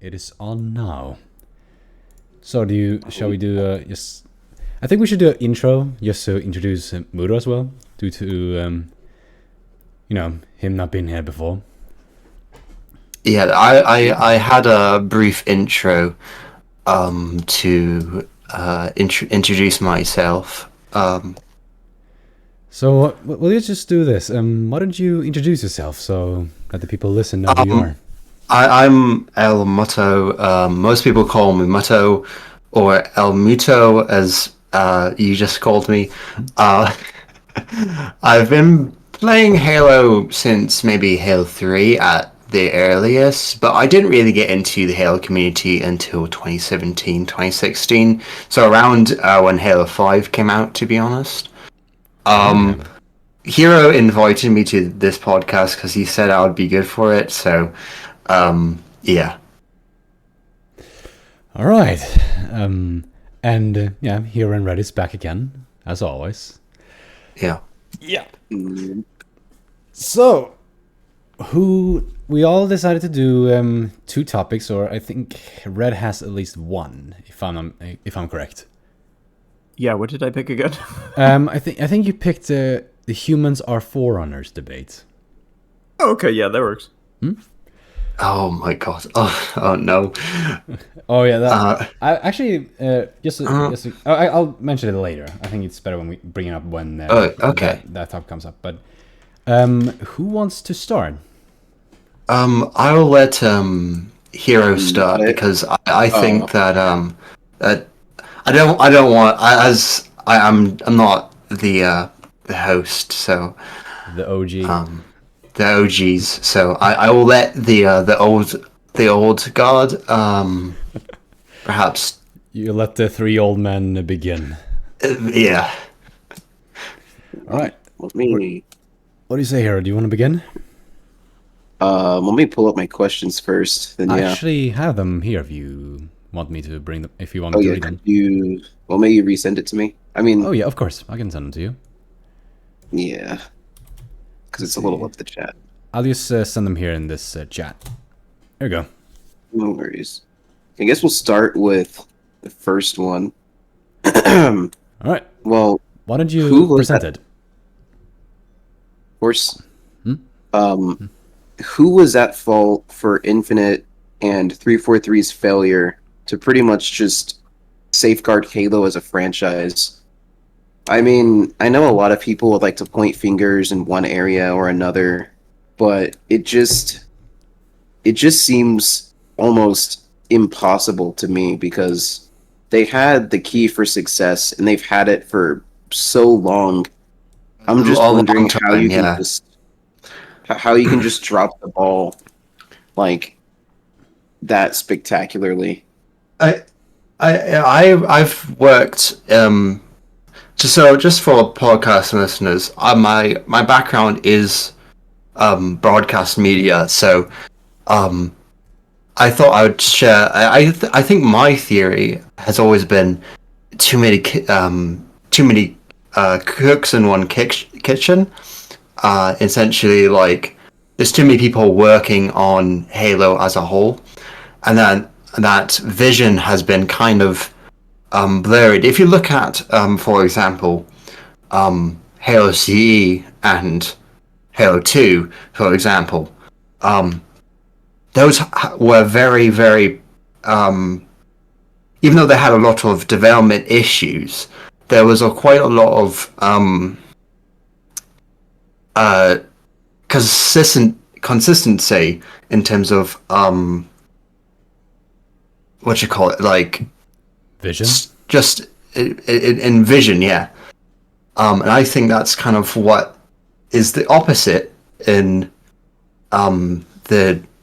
it is on now. So shall we do just? I think we should do an intro just to introduce Mutto as well, due to him not being here before. Yeah, I had a brief intro to introduce myself. So we'll just do this. Why don't you introduce yourself so that the people listen know who you are? I'm Ell Mutto. Most people call me Mutto, or Ell Mutto, as you just called me. I've been playing Halo since maybe Halo 3 at the earliest, but I didn't really get into the Halo community until 2017, 2016. So around when Halo 5 came out, to be honest. Hero invited me to this podcast because he said I would be good for it, so yeah. All right. Hero and Red is back again, as always. Yeah. Yeah. So, we all decided to do 2 topics, or I think Red has at least one, if I'm correct. Yeah, what did I pick again? I think you picked the humans are Forerunners debate. Oh, okay, yeah, that works. Oh my god. Oh no. Oh yeah. I'll mention it later. I think it's better when we bring it up when okay. that topic comes up. But who wants to start? I'll let Hero start because I think that I don't want I'm not the host, so the OG. The OGs. So I will let the old guard perhaps. You let the 3 old men begin. Yeah. All right. Let me. What do you say, Hero? Do you want to begin? Let me pull up my questions first. Then I actually have them here. If you want me to bring them, if you want Oh me to yeah, read them. may you resend it to me? I mean. Oh yeah, of course. I can send them to you. Yeah. Because it's a little up the chat. I'll just send them here in this chat. There we go. No worries. I guess we'll start with the first one. All right. Well, why don't you present it? Of course. Who was at fault for Infinite and 343's failure to pretty much just safeguard Halo as a franchise? I mean, I know a lot of people would like to point fingers in one area or another, but it just seems almost impossible to me because they had the key for success and they've had it for so long. I'm just wondering how you can just drop the ball like that spectacularly. I've worked just for podcast listeners, my background is broadcast media, so I thought I would share. I think my theory has always been too many cooks in one kitchen. Essentially, like there's too many people working on Halo as a whole, and then that vision has been kind of blurred. If you look at, for example, Halo CE and Halo 2, for example, those were very, very, even though they had a lot of development issues, there was quite a lot of consistency in terms of what you call it, like vision. Just in vision, yeah. And I think that's kind of what is the opposite in within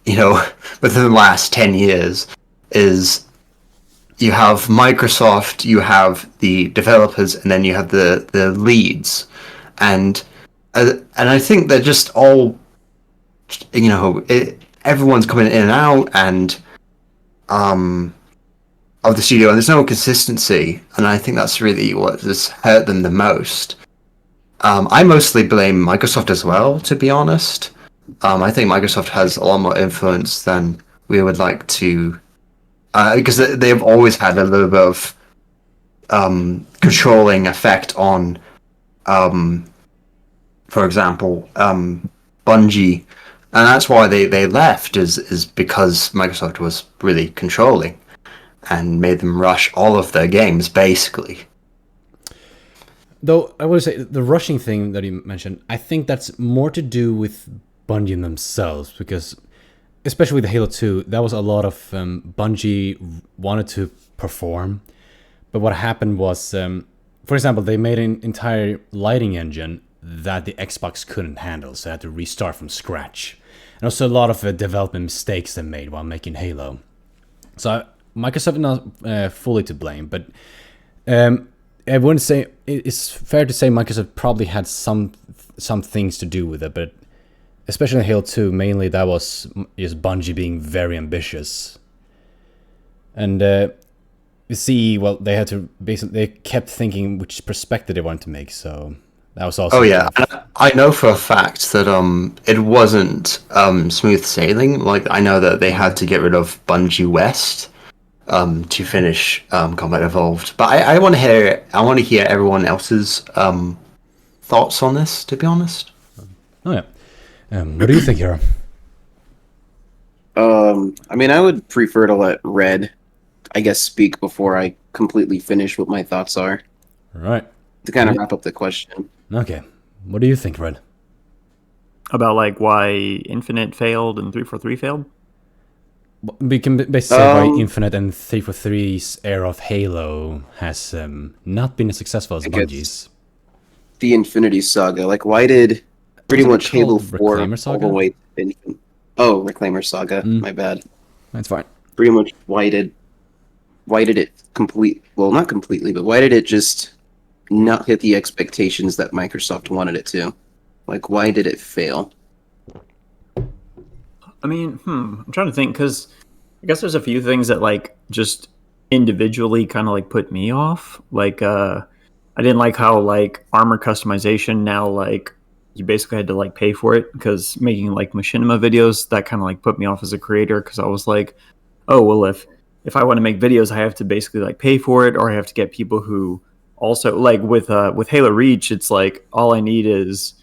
the last 10 years is you have Microsoft, you have the developers, and then you have the leads, and I think they're just all, everyone's coming in and out, and of the studio, and there's no consistency, and I think that's really what has hurt them the most. I mostly blame Microsoft as well, to be honest. I think Microsoft has a lot more influence than we would like to because they've always had a little bit of controlling effect on, for example, Bungie, and that's why they left is because Microsoft was really controlling and made them rush all of their games basically. Though I would say the rushing thing that you mentioned, I think that's more to do with Bungie themselves, because especially with Halo 2, that was a lot of Bungie wanted to perform, but what happened was, for example, they made an entire lighting engine that the Xbox couldn't handle, so they had to restart from scratch. And also a lot of development mistakes they made while making Halo. So Microsoft is not fully to blame, but I wouldn't say it's fair to say Microsoft probably had some things to do with it, but especially in Halo 2, mainly that was just Bungie being very ambitious. And you see, well, they had to basically, they kept thinking which perspective they wanted to make, so that was also... Oh yeah, I know for a fact that it wasn't smooth sailing. Like, I know that they had to get rid of Bungie West to finish Combat Evolved. But I want to hear everyone else's thoughts on this, to be honest. Oh yeah. What do you think, Hero? I mean, I would prefer to let Red, I guess, speak before I completely finish what my thoughts are. All right. To kind of wrap up the question. Okay. What do you think, Red? About like why Infinite failed and 343 failed? We can basically say why Infinite and 343's era of Halo has not been as successful as Bungie's. The Infinity Saga. Like, why did pretty much Halo 4 Reclaimer Saga? all the way to Infinite? Oh, Reclaimer Saga. My bad. That's fine. Pretty much why did it complete? Well, not completely, but why did it just not hit the expectations that Microsoft wanted it to? Like, why did it fail? I mean, I'm trying to think, because I guess there's a few things that like just individually kind of like put me off. Like, I didn't like how like armor customization now like you basically had to like pay for it, because making like machinima videos, that kind of like put me off as a creator, because I was like, oh well, if I want to make videos, I have to basically like pay for it, or I have to get people who also like with Halo Reach, it's like all I need is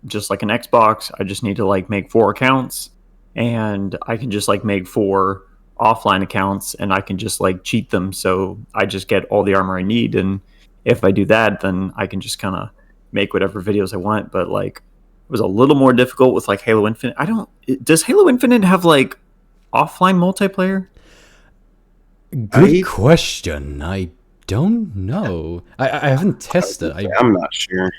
just like an Xbox. I just need to like make 4 accounts, and I can just like make 4 offline accounts, and I can just like cheat them, so I just get all the armor I need. And if I do that, then I can just kind of make whatever videos I want. But like, it was a little more difficult with like Halo Infinite. Does Halo Infinite have like offline multiplayer? Good question. I don't know. I haven't tested. I'm not sure.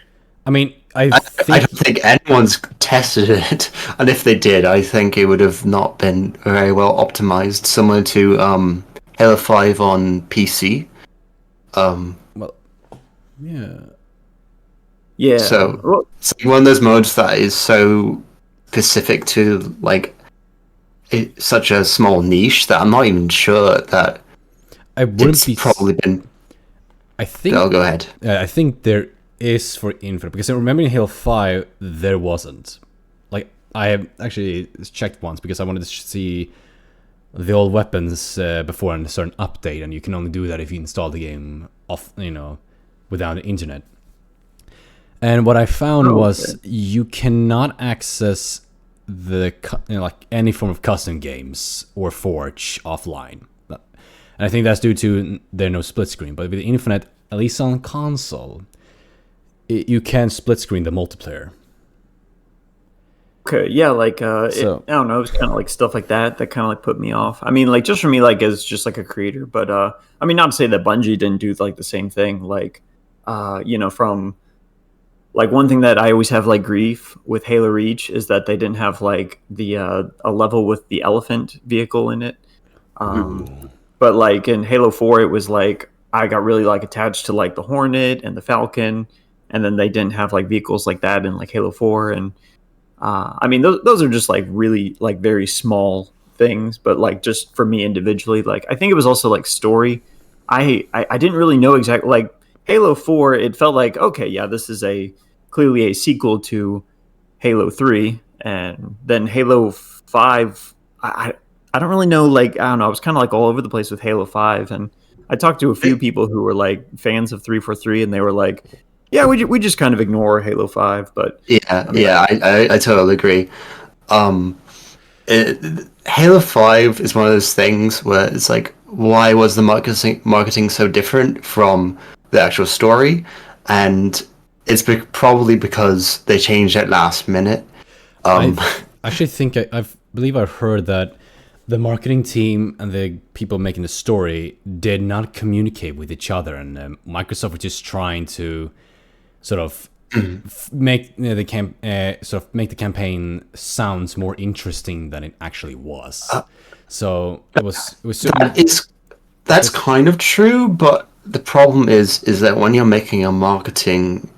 I mean, I don't think anyone's tested it, and if they did, I think it would have not been very well optimized, similar to Halo 5 on PC. Well, yeah. Yeah. So it's like one of those modes that is so specific to like such a small niche that I'm not even sure that it's probably been. I think. Oh, go ahead. I think there is for Infinite, because I remember in Halo 5 there wasn't. Like, I have actually checked once because I wanted to see the old weapons before a certain update, and you can only do that if you install the game off, without the internet. And what I found was you cannot access the like any form of custom games or Forge offline. And I think that's due to there's no split screen. But with the Infinite, at least on console, you can split screen the multiplayer. Okay, yeah, like I don't know, it was kind of like stuff like that kind of like put me off. I mean, like just for me, like as just like a creator, but I mean, not to say that Bungie didn't do like the same thing. Like, from like one thing that I always have like grief with Halo Reach is that they didn't have like the a level with the elephant vehicle in it. But like in Halo 4, it was like I got really like attached to like the Hornet and the Falcon, and then they didn't have like vehicles like that in like Halo 4. And I mean, those are just like really like very small things, but like just for me individually, like I think it was also like story. I didn't really know exactly, like Halo 4, it felt like, okay, yeah, this is clearly a sequel to Halo 3, and then Halo 5, I I don't really know. Like, I don't know. I was kind of like all over the place with Halo 5, and I talked to a few people who were like fans of 343, and they were like, "Yeah, we just kind of ignore Halo 5." But I totally agree. Halo 5 is one of those things where it's like, why was the marketing so different from the actual story? And it's probably because they changed it last minute. I actually think I believe I've heard that the marketing team and the people making the story did not communicate with each other, and Microsoft was just trying to sort of make the campaign sounds more interesting than it actually was. So it was that's kind of true, but the problem is that when you're making a marketing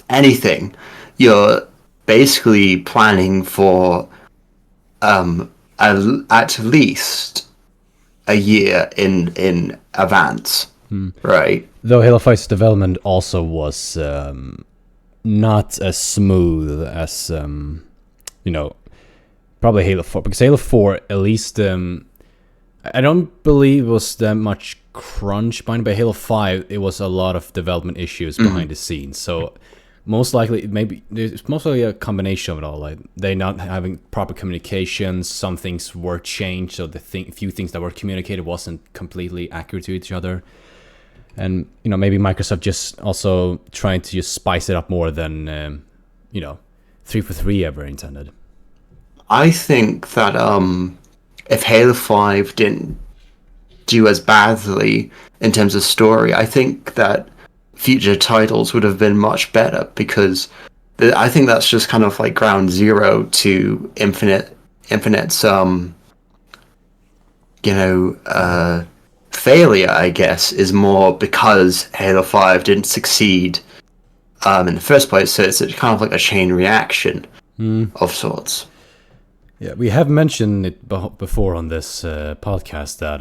anything, you're basically planning for at least a year in advance, right? Though Halo 5's development also was not as smooth as probably Halo 4, because Halo 4 at least I don't believe it was that much crunch behind it, but Halo 5 it was a lot of development issues behind the scenes. So most likely, maybe it's mostly a combination of it all. Like they not having proper communications, some things were changed, so the few things that were communicated wasn't completely accurate to each other. And maybe Microsoft just also trying to just spice it up more than 343 ever intended. I think that if Halo 5 didn't do as badly in terms of story, I think that future titles would have been much better, because I think that's just kind of like ground zero to Infinite's failure, I guess, is more because Halo 5 didn't succeed in the first place, so it's kind of like a chain reaction of sorts. Yeah, we have mentioned it before on this podcast that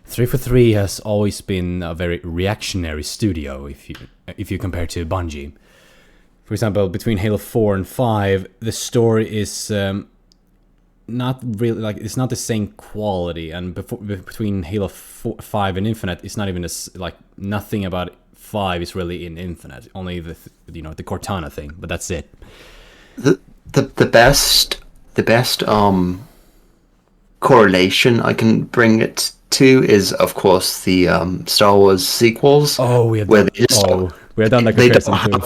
343 has always been a very reactionary studio if you compare to Bungie. For example, between Halo 4 and 5, the story is not really like it's not the same quality, and between Halo 5 and Infinite, it's not even like nothing about 5 is really in Infinite. Only the Cortana thing, but that's it. The best correlation I can bring it to is, of course, the Star Wars sequels. Oh, we have done that comparison too.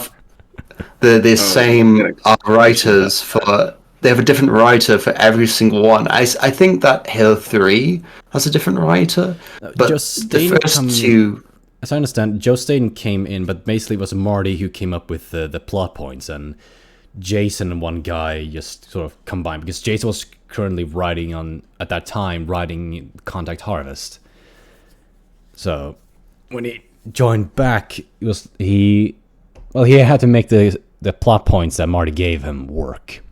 The same writers for. They have a different writer for every single one. I think that Halo 3 has a different writer, but the first two. As I understand, Joe Staten came in, but basically it was Marty who came up with the plot points, and Jason and one guy just sort of combined, because Jason was currently writing Contact Harvest. So when he joined back, he had to make the plot points that Marty gave him work.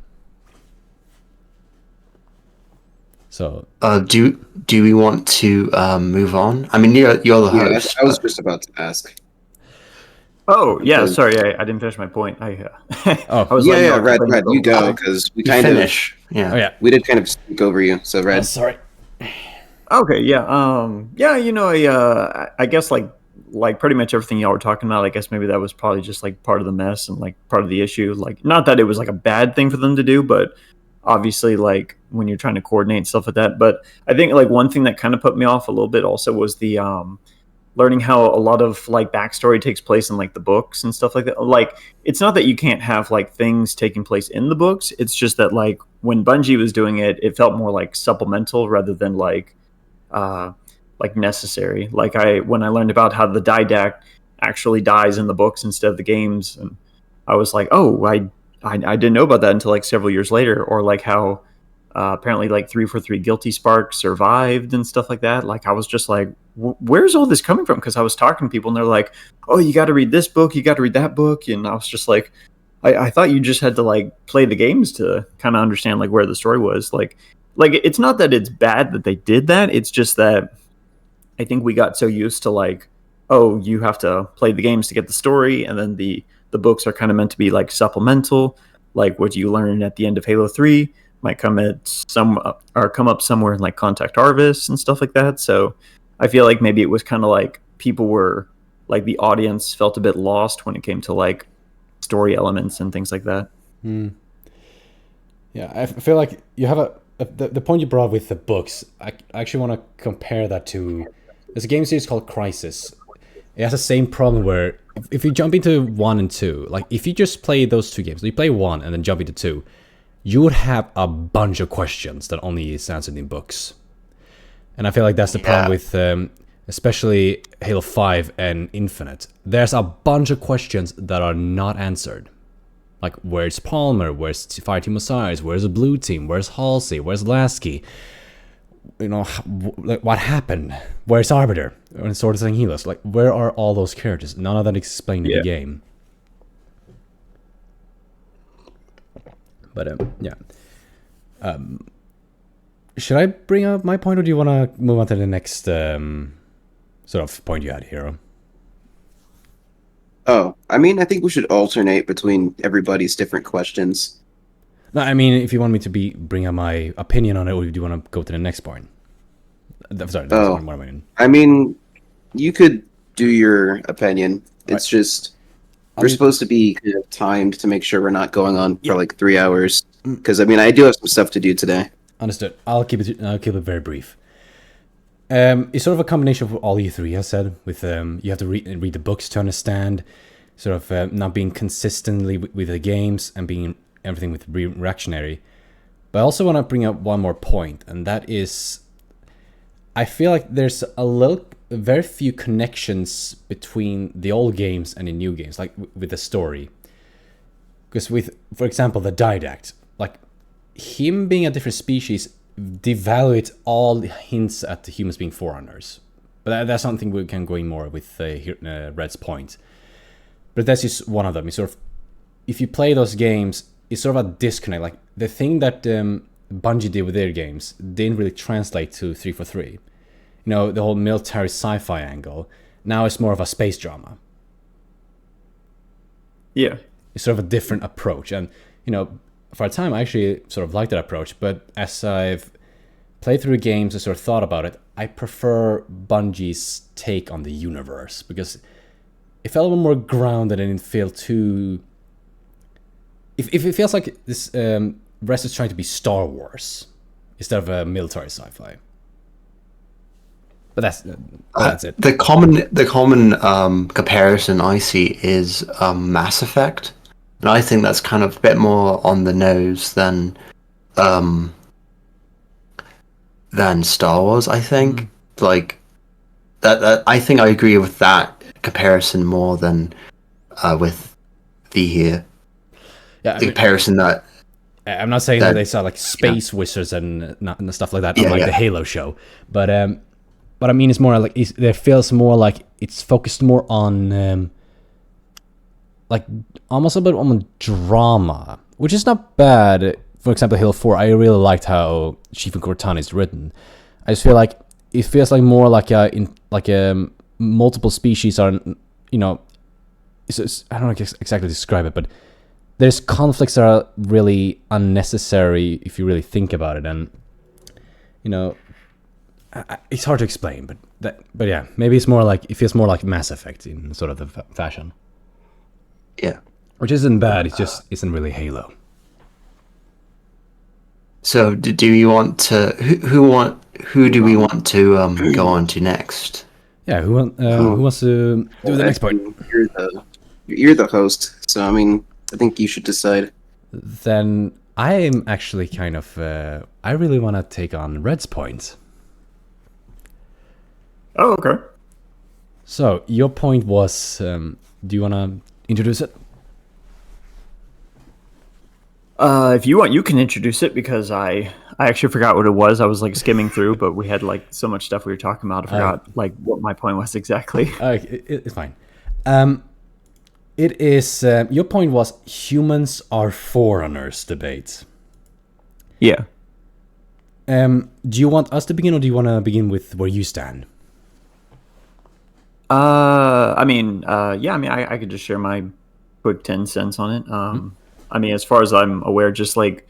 So do we want to move on? I mean, you're the host. I was just about to ask. Oh yeah, sorry, I didn't finish my point. I was Red, you go, because we kind of we did kind of speak over you. So Red, sorry. Okay, yeah, I guess like pretty much everything y'all were talking about. I guess maybe that was probably just like part of the mess and like part of the issue. Like, not that it was like a bad thing for them to do, but obviously like when you're trying to coordinate stuff like that. But I think like one thing that kind of put me off a little bit also was the learning how a lot of like backstory takes place in like the books and stuff like that. Like, it's not that you can't have like things taking place in the books. It's just that like when Bungie was doing it, it felt more like supplemental rather than like necessary. Like when I learned about how the Didact actually dies in the books instead of the games, and I was like, oh, I didn't know about that until like several years later. Or like how apparently like 343 Guilty Spark survived and stuff like that. Like I was just like, where's all this coming from? Because I was talking to people and they're like, oh, you got to read this book, you got to read that book. And I was just like, I thought you just had to like play the games to kind of understand like where the story was. Like it's not that it's bad that they did that. It's just that I think we got so used to like, oh, you have to play the games to get the story, and then the books are kind of meant to be like supplemental, like what you learn at the end of Halo 3. might come up somewhere in like Contact Harvest and stuff like that. So I feel like maybe it was kind of like people were like the audience felt a bit lost when it came to like story elements and things like that. Yeah, I feel like you have the point you brought with the books. I actually want to compare that to there's a game series called Crisis. It has the same problem where if you jump into 1 and 2, like if you just play those two games, you play 1 and then jump into 2, you would have a bunch of questions that only is answered in books. And I feel like that's the problem with especially Halo 5 and Infinite. There's a bunch of questions that are not answered. Like, where's Palmer? Where's Fireteam Osiris? Where's the Blue Team? Where's Halsey? Where's Lasky? You know, what happened? Where's Arbiter? And Sword of Helos? Like, where are all those characters? None of that explained in the game. But, should I bring up my point, or do you want to move on to the next sort of point you had, Hero? Oh, I mean, I think we should alternate between everybody's different questions. No, I mean, if you want me to bring up my opinion on it, or do you want to go to the next point? Sorry, what am I mean? I mean, you could do your opinion. It's just we're supposed to be kind of timed to make sure we're not going on for like 3 hours. Because I mean, I do have some stuff to do today. Understood. I'll keep it very brief. It's sort of a combination of all you three have said. With you have to read the books to understand, sort of not being consistently with the games and being everything with reactionary. But I also want to bring up one more point, and that is, I feel like there's very few connections between the old games and the new games, like with the story. Because for example, the Didact, like him being a different species devaluate all hints at the humans being Forerunners. But that's something we can go in more with Red's point. But that's just one of them. It's sort of, if you play those games, it's sort of a disconnect. Like the thing that Bungie did with their games didn't really translate to 343. You know, the whole military sci-fi angle. Now it's more of a space drama. Yeah. It's sort of a different approach. And, you know, for a time, I actually sort of liked that approach, but as I've played through the games and sort of thought about it, I prefer Bungie's take on the universe, because it felt a little more grounded and it felt too... If it feels like this Rest is trying to be Star Wars instead of a military sci-fi. But that's it. The common comparison I see is Mass Effect. And I think that's kind of a bit more on the nose than Star Wars. I think like that. I think I agree with that comparison more than with the comparison that. I'm not saying that they saw like space wizards and stuff like that on the Halo show, but I mean it's more like it feels more like it's focused more on. Like almost a bit on drama, which is not bad. For example, Halo 4, I really liked how Chief and Cortana is written. I just feel like it feels like more like multiple species are, you know, I don't know exactly describe it, but there's conflicts that are really unnecessary if you really think about it, and you know, it's hard to explain. But yeah, maybe it feels more like Mass Effect in sort of the fashion. Yeah, which isn't bad. It just isn't really Halo. So, do you want to? Who do we want to go on to next? Yeah, who wants to do the next point? You're the host, so I mean, I think you should decide. Then I am actually kind of. I really want to take on Red's point. Oh, okay. So your point was. Do you want to introduce it? If you want, you can introduce it, because I actually forgot what it was. I was like skimming through, but we had like so much stuff we were talking about. I forgot like what my point was exactly. It's fine. It is your point was humans are Forerunners debate. Yeah. Do you want us to begin, or do you want to begin with where you stand? I mean, I could just share my quick 10 cents on it. I mean, as far as I'm aware, just like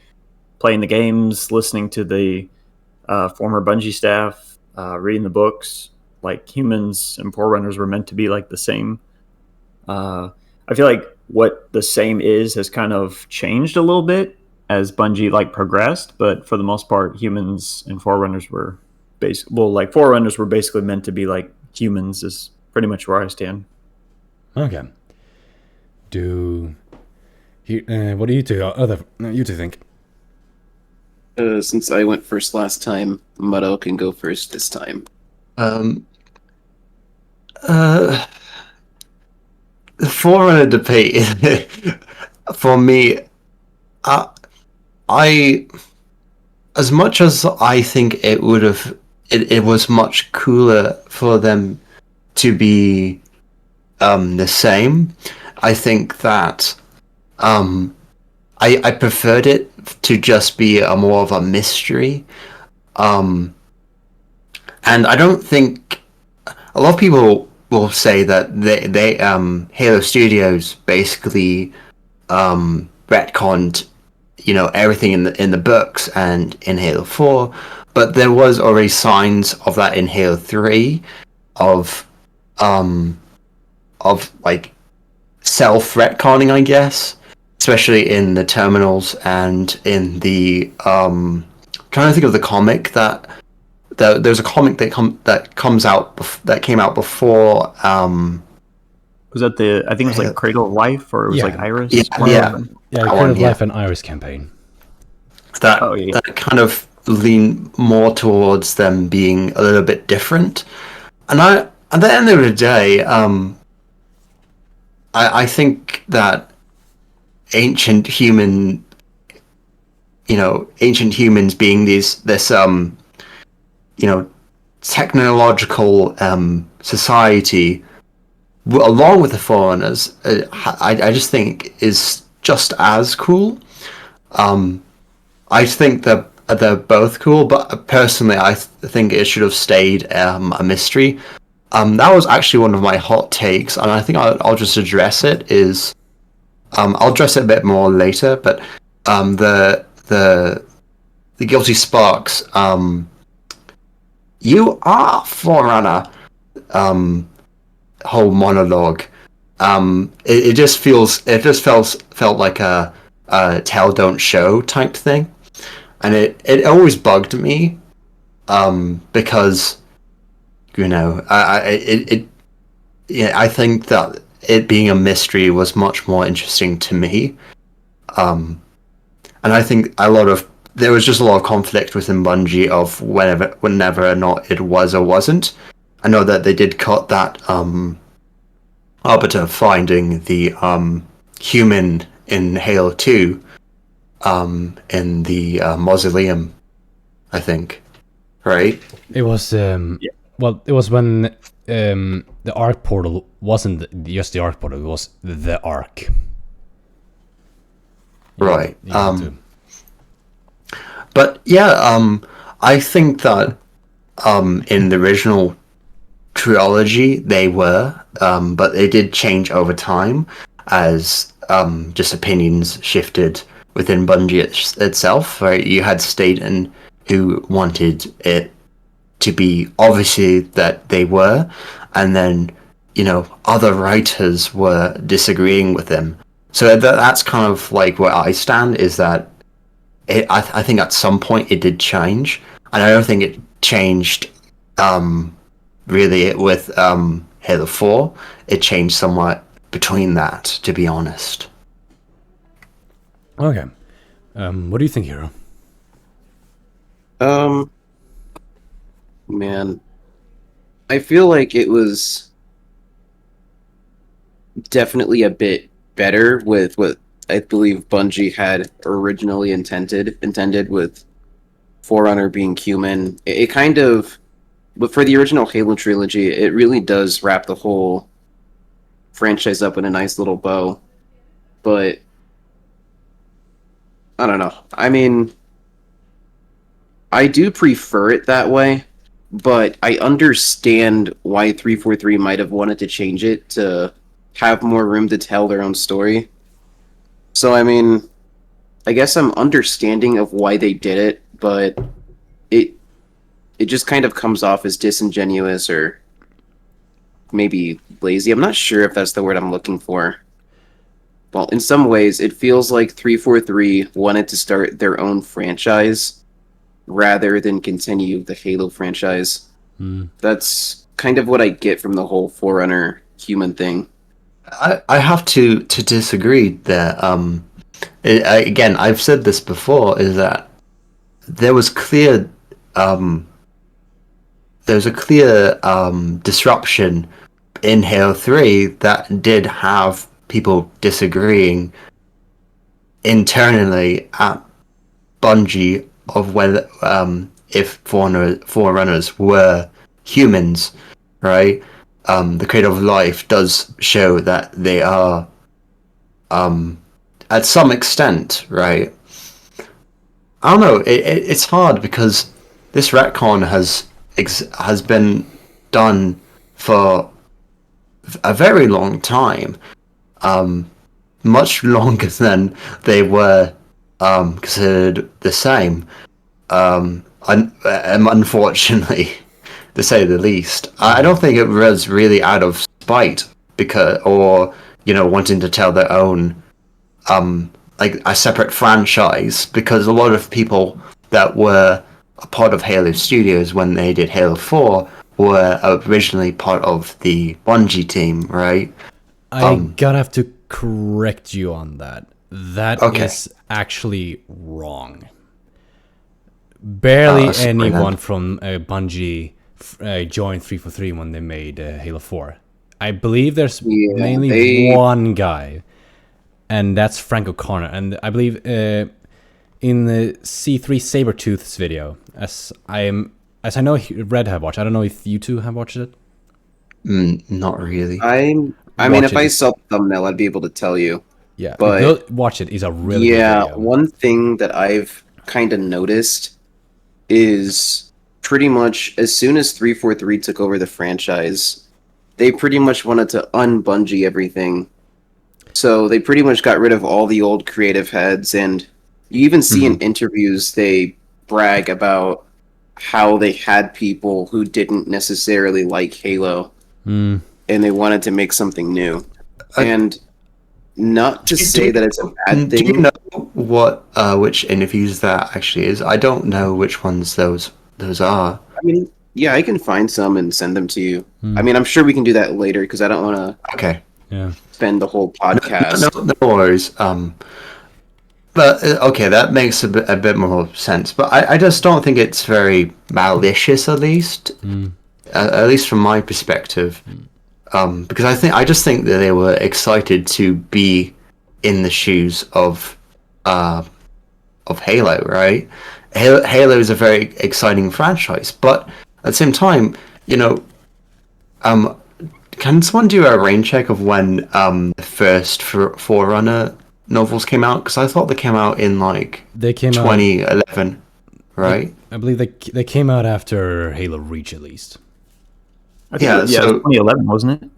playing the games, listening to the former Bungie staff, reading the books, like humans and Forerunners were meant to be like the same. I feel like what the same has kind of changed a little bit as Bungie like progressed, but for the most part, humans and Forerunners were Forerunners were basically meant to be like humans. Is pretty much where I stand. Okay. What do you two think? Since I went first last time, Mutto can go first this time. The Forerunner debate for me, I as much as I think it would have, it was much cooler for them to be the same. I think that I preferred it to just be a more of a mystery, and I don't think a lot of people will say that they Halo Studios basically retconned, everything in the books and in Halo 4, but there was already signs of that in Halo 3 of like self-retconning, I guess, especially in the terminals and in the trying to think of the comic there's a comic that came out before. Was that I think it was like Cradle of Life, or it was like Iris? Cradle of Life and Iris campaign. That kind of lean more towards them being a little bit different. And at the end of the day, I think that ancient humans being this technological society, along with the Forerunners, I just think is just as cool. I think they're both cool, but personally, I think it should have stayed a mystery. That was actually one of my hot takes, and I think I'll just address it. I'll address it a bit more later, but the Guilty Sparks. You are Forerunner. Whole monologue. It just felt like a tell don't show type thing, and it always bugged me, because I think that it being a mystery was much more interesting to me, and I think there was just a lot of conflict within Bungie of whenever or not it was or wasn't. I know that they did cut that Arbiter finding the human in Halo 2 in the mausoleum, I think. Right? It was well, it was when the Arc portal wasn't just the Arc portal, it was the Arc. Right. But yeah, I think that in the original trilogy they were, but they did change over time as just opinions shifted within Bungie itself. Right? You had Staten, who wanted it to be obviously that they were, and then other writers were disagreeing with him. So that's kind of like where I stand, is that I think at some point it did change, and I don't think it changed really with Halo 4. It changed somewhat between that, to be honest. Okay. What do you think, Hero? Man, I feel like it was definitely a bit better with what I believe Bungie had originally intended with Forerunner being human. It kind of, but for the original Halo trilogy, it really does wrap the whole franchise up in a nice little bow. But I don't know. I mean, I do prefer it that way, but I understand why 343 might have wanted to change it to have more room to tell their own story. So, I mean, I guess I'm understanding of why they did it, but it just kind of comes off as disingenuous or maybe lazy. I'm not sure if that's the word I'm looking for. Well, in some ways, it feels like 343 wanted to start their own franchise rather than continue the Halo franchise. That's kind of what I get from the whole Forerunner human thing. I have to disagree there. Again, I've said this before, is that there was clear there's a clear disruption in Halo 3 that did have people disagreeing internally at Bungie of whether if Forerunners were humans, right? The Cradle of Life does show that they are at some extent, right? I don't know. It's hard because this retcon has been done for a very long time, much longer than they were considered the same. Unfortunately, to say the least, I don't think it was really out of spite or wanting to tell their own like a separate franchise, because a lot of people that were a part of Halo Studios when they did Halo 4 were originally part of the Bungie team, right? I gotta have to correct you on that. That is actually wrong. Barely anyone from Bungie joined 343 when they made Halo 4. I believe there's mainly one guy, and that's Frank O'Connor. And I believe in the C3 Sabertooth's video, as I know Red have watched. I don't know if you two have watched it. Not really. I mean, if I saw the thumbnail, I'd be able to tell you. Yeah, but watch it. It's a really good video. One thing that I've kind of noticed is pretty much as soon as 343 took over the franchise, they pretty much wanted to un-Bungie everything. So they pretty much got rid of all the old creative heads, and you even see in interviews they brag about how they had people who didn't necessarily like Halo, and they wanted to make something new. And not to say that it's a bad thing. Do you know what which interviews that actually is? I don't know which ones those are. I mean, yeah, I can find some and send them to you. I mean, I'm sure we can do that later because I don't want to. Okay. Yeah. Spend the whole podcast. No worries. But okay, that makes a bit more sense. But I just don't think it's very malicious, at least from my perspective. Because I just think that they were excited to be in the shoes of Halo, right? Halo is a very exciting franchise, but at the same time, can someone do a rain check of when the first Forerunner novels came out? Because I thought they came out in 2011, right? I believe they came out after Halo Reach, at least. So 2011, wasn't it?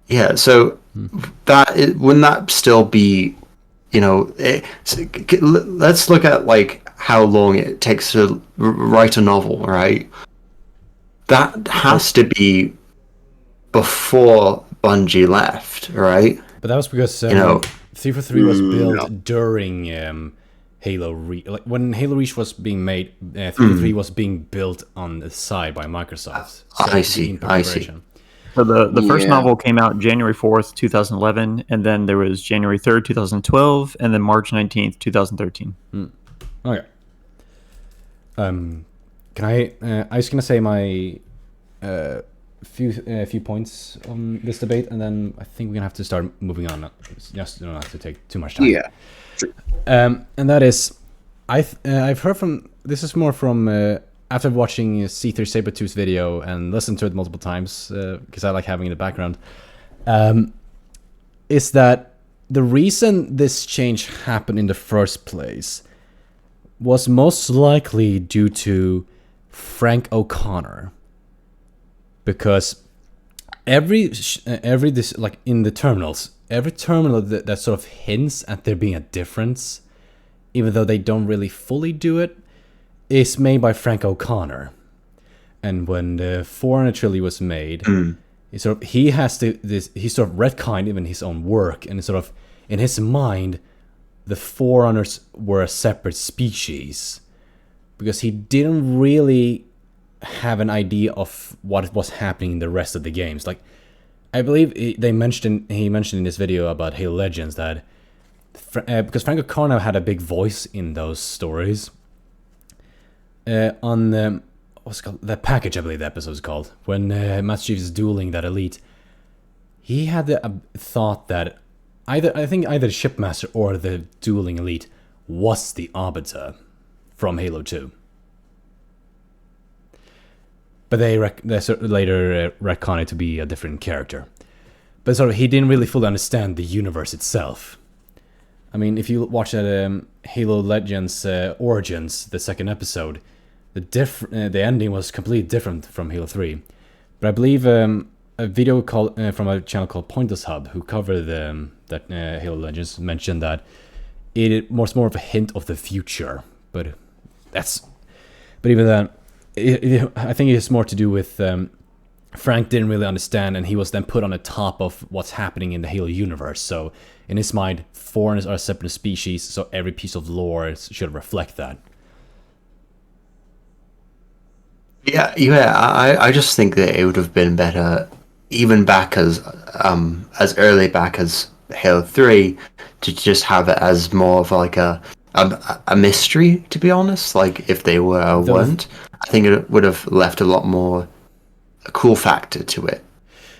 Yeah, so wouldn't that still be, let's look at how long it takes to write a novel, right? That has to be before Bungie left, right? But that was because 343 was built during Halo Reach. Like when Halo Reach was being made, 343 was being built on the side by Microsoft. I see. So the first novel came out January 4th, 2011, and then there was January 3rd, 2012, and then March 19th, 2013. Okay. Can I was gonna say my few points on this debate, and then I think we're gonna have to start moving on. Just don't have to take too much time. Yeah. And that is, I've heard from, this is more from after watching C3 Sabertooth's video and listened to it multiple times because I like having it in the background, is that the reason this change happened in the first place was most likely due to Frank O'Connor, because every in the terminals, every terminal that sort of hints at there being a difference even though they don't really fully do it, is made by Frank O'Connor. And when the Forerunner trilogy was made, he sort of retconned even his own work, and sort of in his mind, the Forerunners were a separate species, because he didn't really have an idea of what was happening in the rest of the games. Like, I believe he mentioned in this video about Halo Legends that because Frank O'Connor had a big voice in those stories. On what's it called, the package, I believe the episode is called, when Master Chief is dueling that elite, he had the thought that either the shipmaster or the dueling elite was the Arbiter from Halo 2. But they later retconned it to be a different character. But sort of, he didn't really fully understand the universe itself. I mean, if you watch that Halo Legends Origins, the second episode, the ending was completely different from Halo 3. But I believe a video from a channel called Pointless Hub, who covered that Halo Legends, mentioned that it was more of a hint of the future. But even then, I think it's more to do with Frank didn't really understand, and he was then put on the top of what's happening in the Halo universe. So in his mind, Foreigners are a separate species, so every piece of lore should reflect that. Yeah. I just think that it would have been better, even back as early back as Halo 3, to just have it as more of like a mystery. To be honest, like if they were or weren't, I think it would have left a lot more a cool factor to it.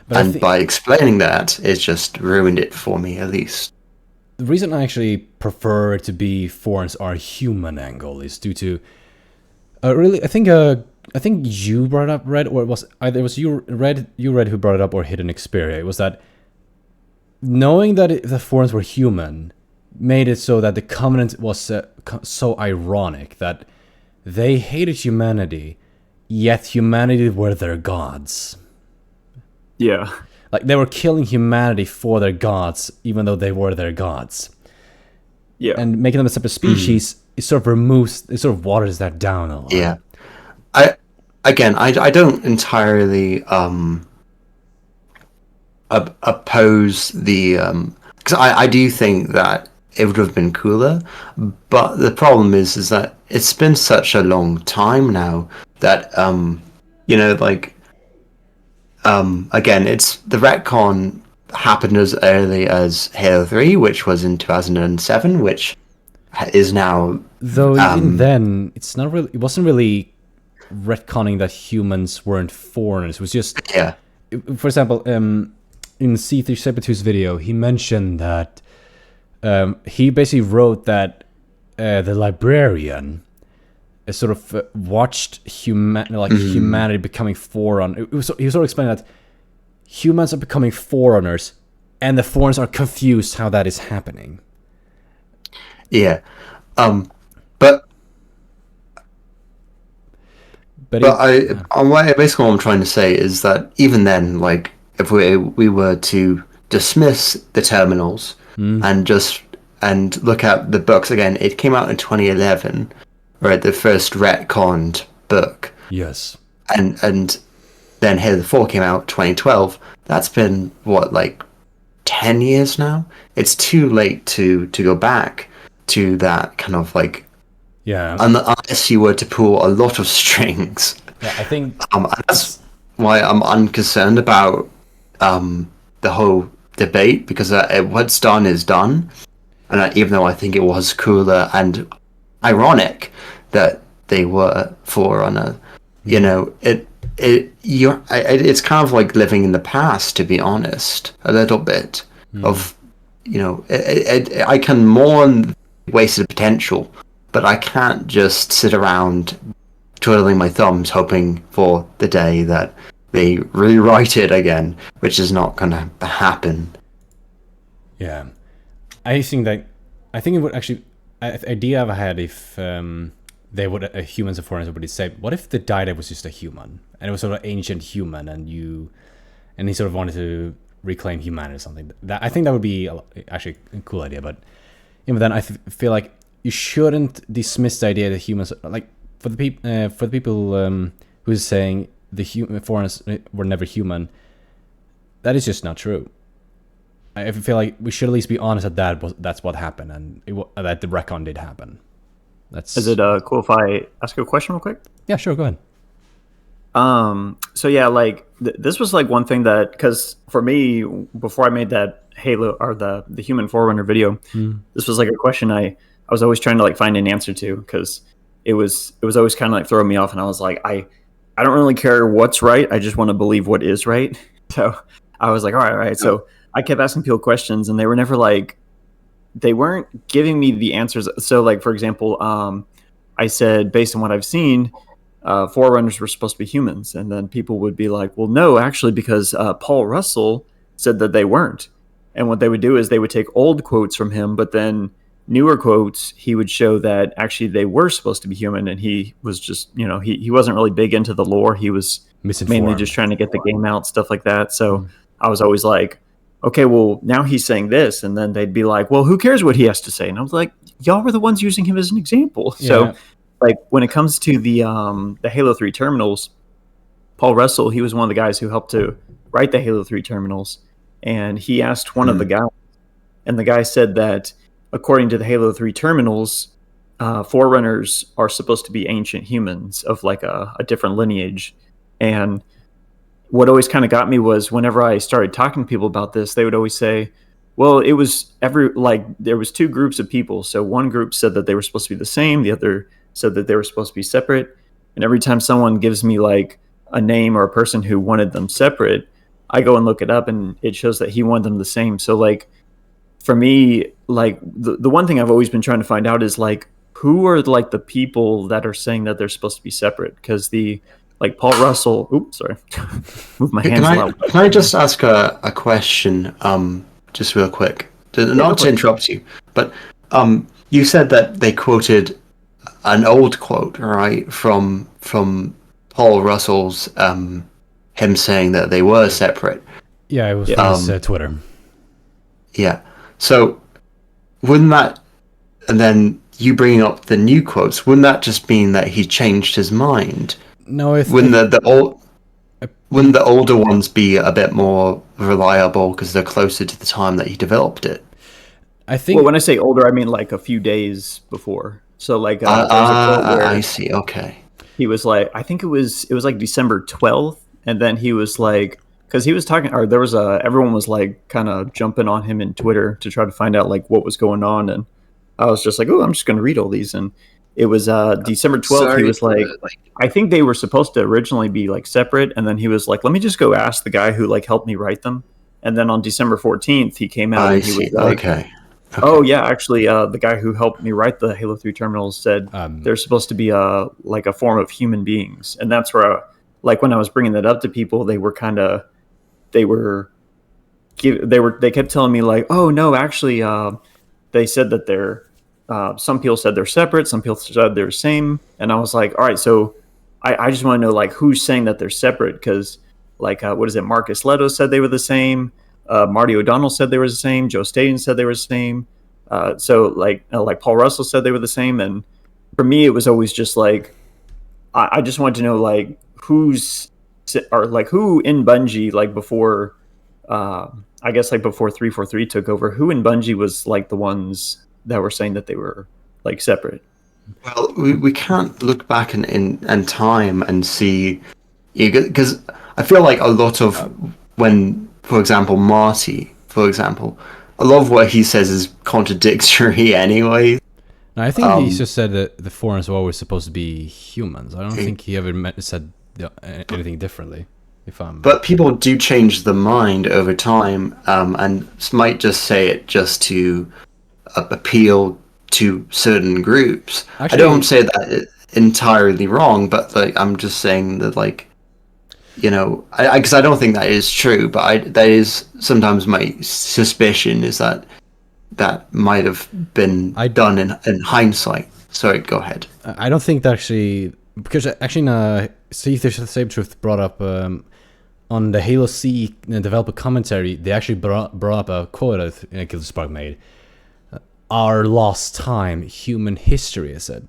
But by explaining that, it's just ruined it for me, at least. The reason I actually prefer it to be Foreigners are human angle is due to I think you brought it up, Red, or it was you Red who brought it up, or Hidden Xperia. It was that knowing that the Foreigners were human made it so that the Covenant was so ironic that they hated humanity, yet humanity were their gods. Yeah. Like, they were killing humanity for their gods, even though they were their gods. Yeah. And making them a separate species, it sort of waters that down a lot. Yeah. I don't entirely oppose the because I do think that it would have been cooler, but the problem is that it's been such a long time now that again, it's the retcon happened as early as Halo 3, which was in 2007, which is now, though even then it wasn't really retconning that humans weren't Foreigners. It was just, for example, in C372's video, he mentioned that he basically wrote that the librarian sort of watched humanity becoming Forerunner. He was sort of explaining that humans are becoming Foreigners, and the Foreigners are confused how that is happening. Yeah, basically what I'm trying to say is that even then, like, if we were to dismiss the terminals and look at the books again, it came out in 2011, right? The first retconned book. Yes. And then Halo 4 came out 2012. That's been what, like 10 years now? It's too late to go back to that kind of like. Yeah. Unless you were to pull a lot of strings. Yeah, I think that's why I'm unconcerned about the whole debate, because what's done is done, and even though I think it was cooler and ironic that they were Forerunner, it's kind of like living in the past, to be honest, a little bit of, I can mourn wasted potential, but I can't just sit around twiddling my thumbs hoping for the day that they rewrite it again, which is not going to happen. Yeah. I think it would actually, the idea I've had if they would, humans and Foreigners would say, what if the Dida was just a human, and it was sort of an ancient human, and he sort of wanted to reclaim humanity or something. I think that would be actually a cool idea, but even then I feel like you shouldn't dismiss the idea that humans, like for the people who's saying the foreigners were never human. That is just not true. I feel like we should at least be honest that that's what happened, and that the recon did happen. Is it cool if I ask you a question real quick? Yeah, sure, go ahead. So yeah, like this was like one thing that, because for me, before I made that Halo or the human Forerunner video, this was like a question I was always trying to like find an answer to, because it was always kind of like throwing me off, and I was like, I don't really care what's right, I just want to believe what is right. So I was like, all right. So I kept asking people questions, and they were never like, they weren't giving me the answers. So like, for example, I said, based on what I've seen, Forerunners were supposed to be humans, and then people would be like, well, no, actually, because Paul Russell said that they weren't. And what they would do is they would take old quotes from him, but then newer quotes, he would show that actually they were supposed to be human, and he was just, he wasn't really big into the lore. He was mainly just trying to get the game out, stuff like that. So I was always like, okay, well, now he's saying this, and then they'd be like, well, who cares what he has to say? And I was like, y'all were the ones using him as an example. Yeah. So like when it comes to the Halo 3 terminals, Paul Russell, he was one of the guys who helped to write the Halo 3 terminals, and he asked one of the guys, and the guy said that according to the Halo 3 terminals, Forerunners are supposed to be ancient humans of like a different lineage. And what always kind of got me was whenever I started talking to people about this, they would always say, well, it was there was two groups of people. So one group said that they were supposed to be the same. The other said that they were supposed to be separate. And every time someone gives me like a name or a person who wanted them separate, I go and look it up, and it shows that he wanted them the same. So like for me, like the one thing I've always been trying to find out is like, who are like the people that are saying that they're supposed to be separate? Because like Paul Russell, oops, sorry, move my hands out. Can I just ask a question, just real quick? Not to interrupt you, but you said that they quoted an old quote, right, from Paul Russell's him saying that they were separate. Yeah, it was on his Twitter. Yeah. So wouldn't that, and then you bringing up the new quotes, wouldn't that just mean that he changed his mind? No, wouldn't the older ones be a bit more reliable because they're closer to the time that he developed it? I think. Well, when I say older, I mean like a few days before. So like, there's a quote where I see. Okay. He was like, I think it was like December 12th, and then he was like, because he was talking, or there was everyone was like kind of jumping on him in Twitter to try to find out like what was going on, and I was just like, oh, I'm just going to read all these, and it was December 12th. He was like, I think they were supposed to originally be like separate, and then he was like, let me just go ask the guy who like helped me write them, and then on December 14th he came out and he was like, okay. Oh yeah, actually, the guy who helped me write the Halo 3 terminals said they're supposed to be like a form of human beings, and that's where, like, when I was bringing that up to people, they kept telling me like, oh no, actually, they said that they're some people said they're separate, some people said they're the same, and I was like, all right, so I just want to know like who's saying that they're separate, because like what is it? Marcus Leto said they were the same. Marty O'Donnell said they were the same. Joe Staten said they were the same. So like Paul Russell said they were the same. And for me, it was always just like, I just wanted to know like who in Bungie, like before, I guess like before 343 took over, who in Bungie was like the ones that were saying that they were like separate. Well, we can't look back in time and see, because I feel like a lot of when, for example, Marty, a lot of what he says is contradictory anyway. No, I think he just said that the Foreigners were always supposed to be humans. I don't think he ever said anything differently. But people do change their mind over time, and might just say it just to appeal to certain groups. Actually, I don't say that entirely wrong, but like I'm just saying that like, because I don't think that is true, but that is sometimes my suspicion is that might have been done in hindsight. Sorry, go ahead. I don't think that actually, because actually, see if there's the same truth brought up on the Halo C developer commentary. They actually brought up a quote that Killer Spark made. our lost time, human history, I said.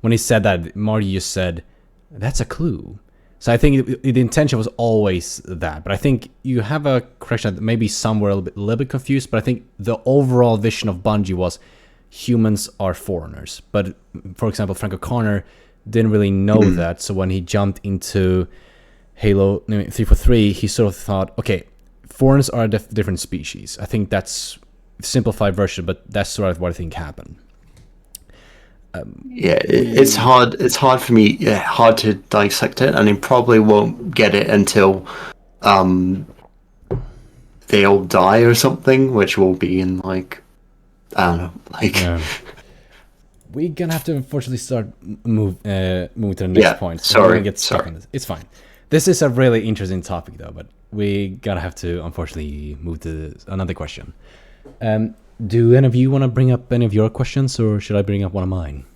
When he said that, Marty just said, that's a clue. So I think the intention was always that. But I think you have a correction that maybe somewhere a little bit confused, but I think the overall vision of Bungie was humans are foreigners. But, for example, Frank O'Connor didn't really know that. So when he jumped into Halo 343, he sort of thought, okay, foreigners are a different species. I think that's a simplified version, but that's sort of what I think happened. It's hard. It's hard for me. Hard to dissect it, and he probably won't get it until they all die or something, which will be in like, I don't know, like. Yeah. We're gonna have to unfortunately start move to the next point. So sorry, get stuck on this. It's fine. This is a really interesting topic, though, but we gotta have to unfortunately move to another question. Do any of you want to bring up any of your questions, or should I bring up one of mine?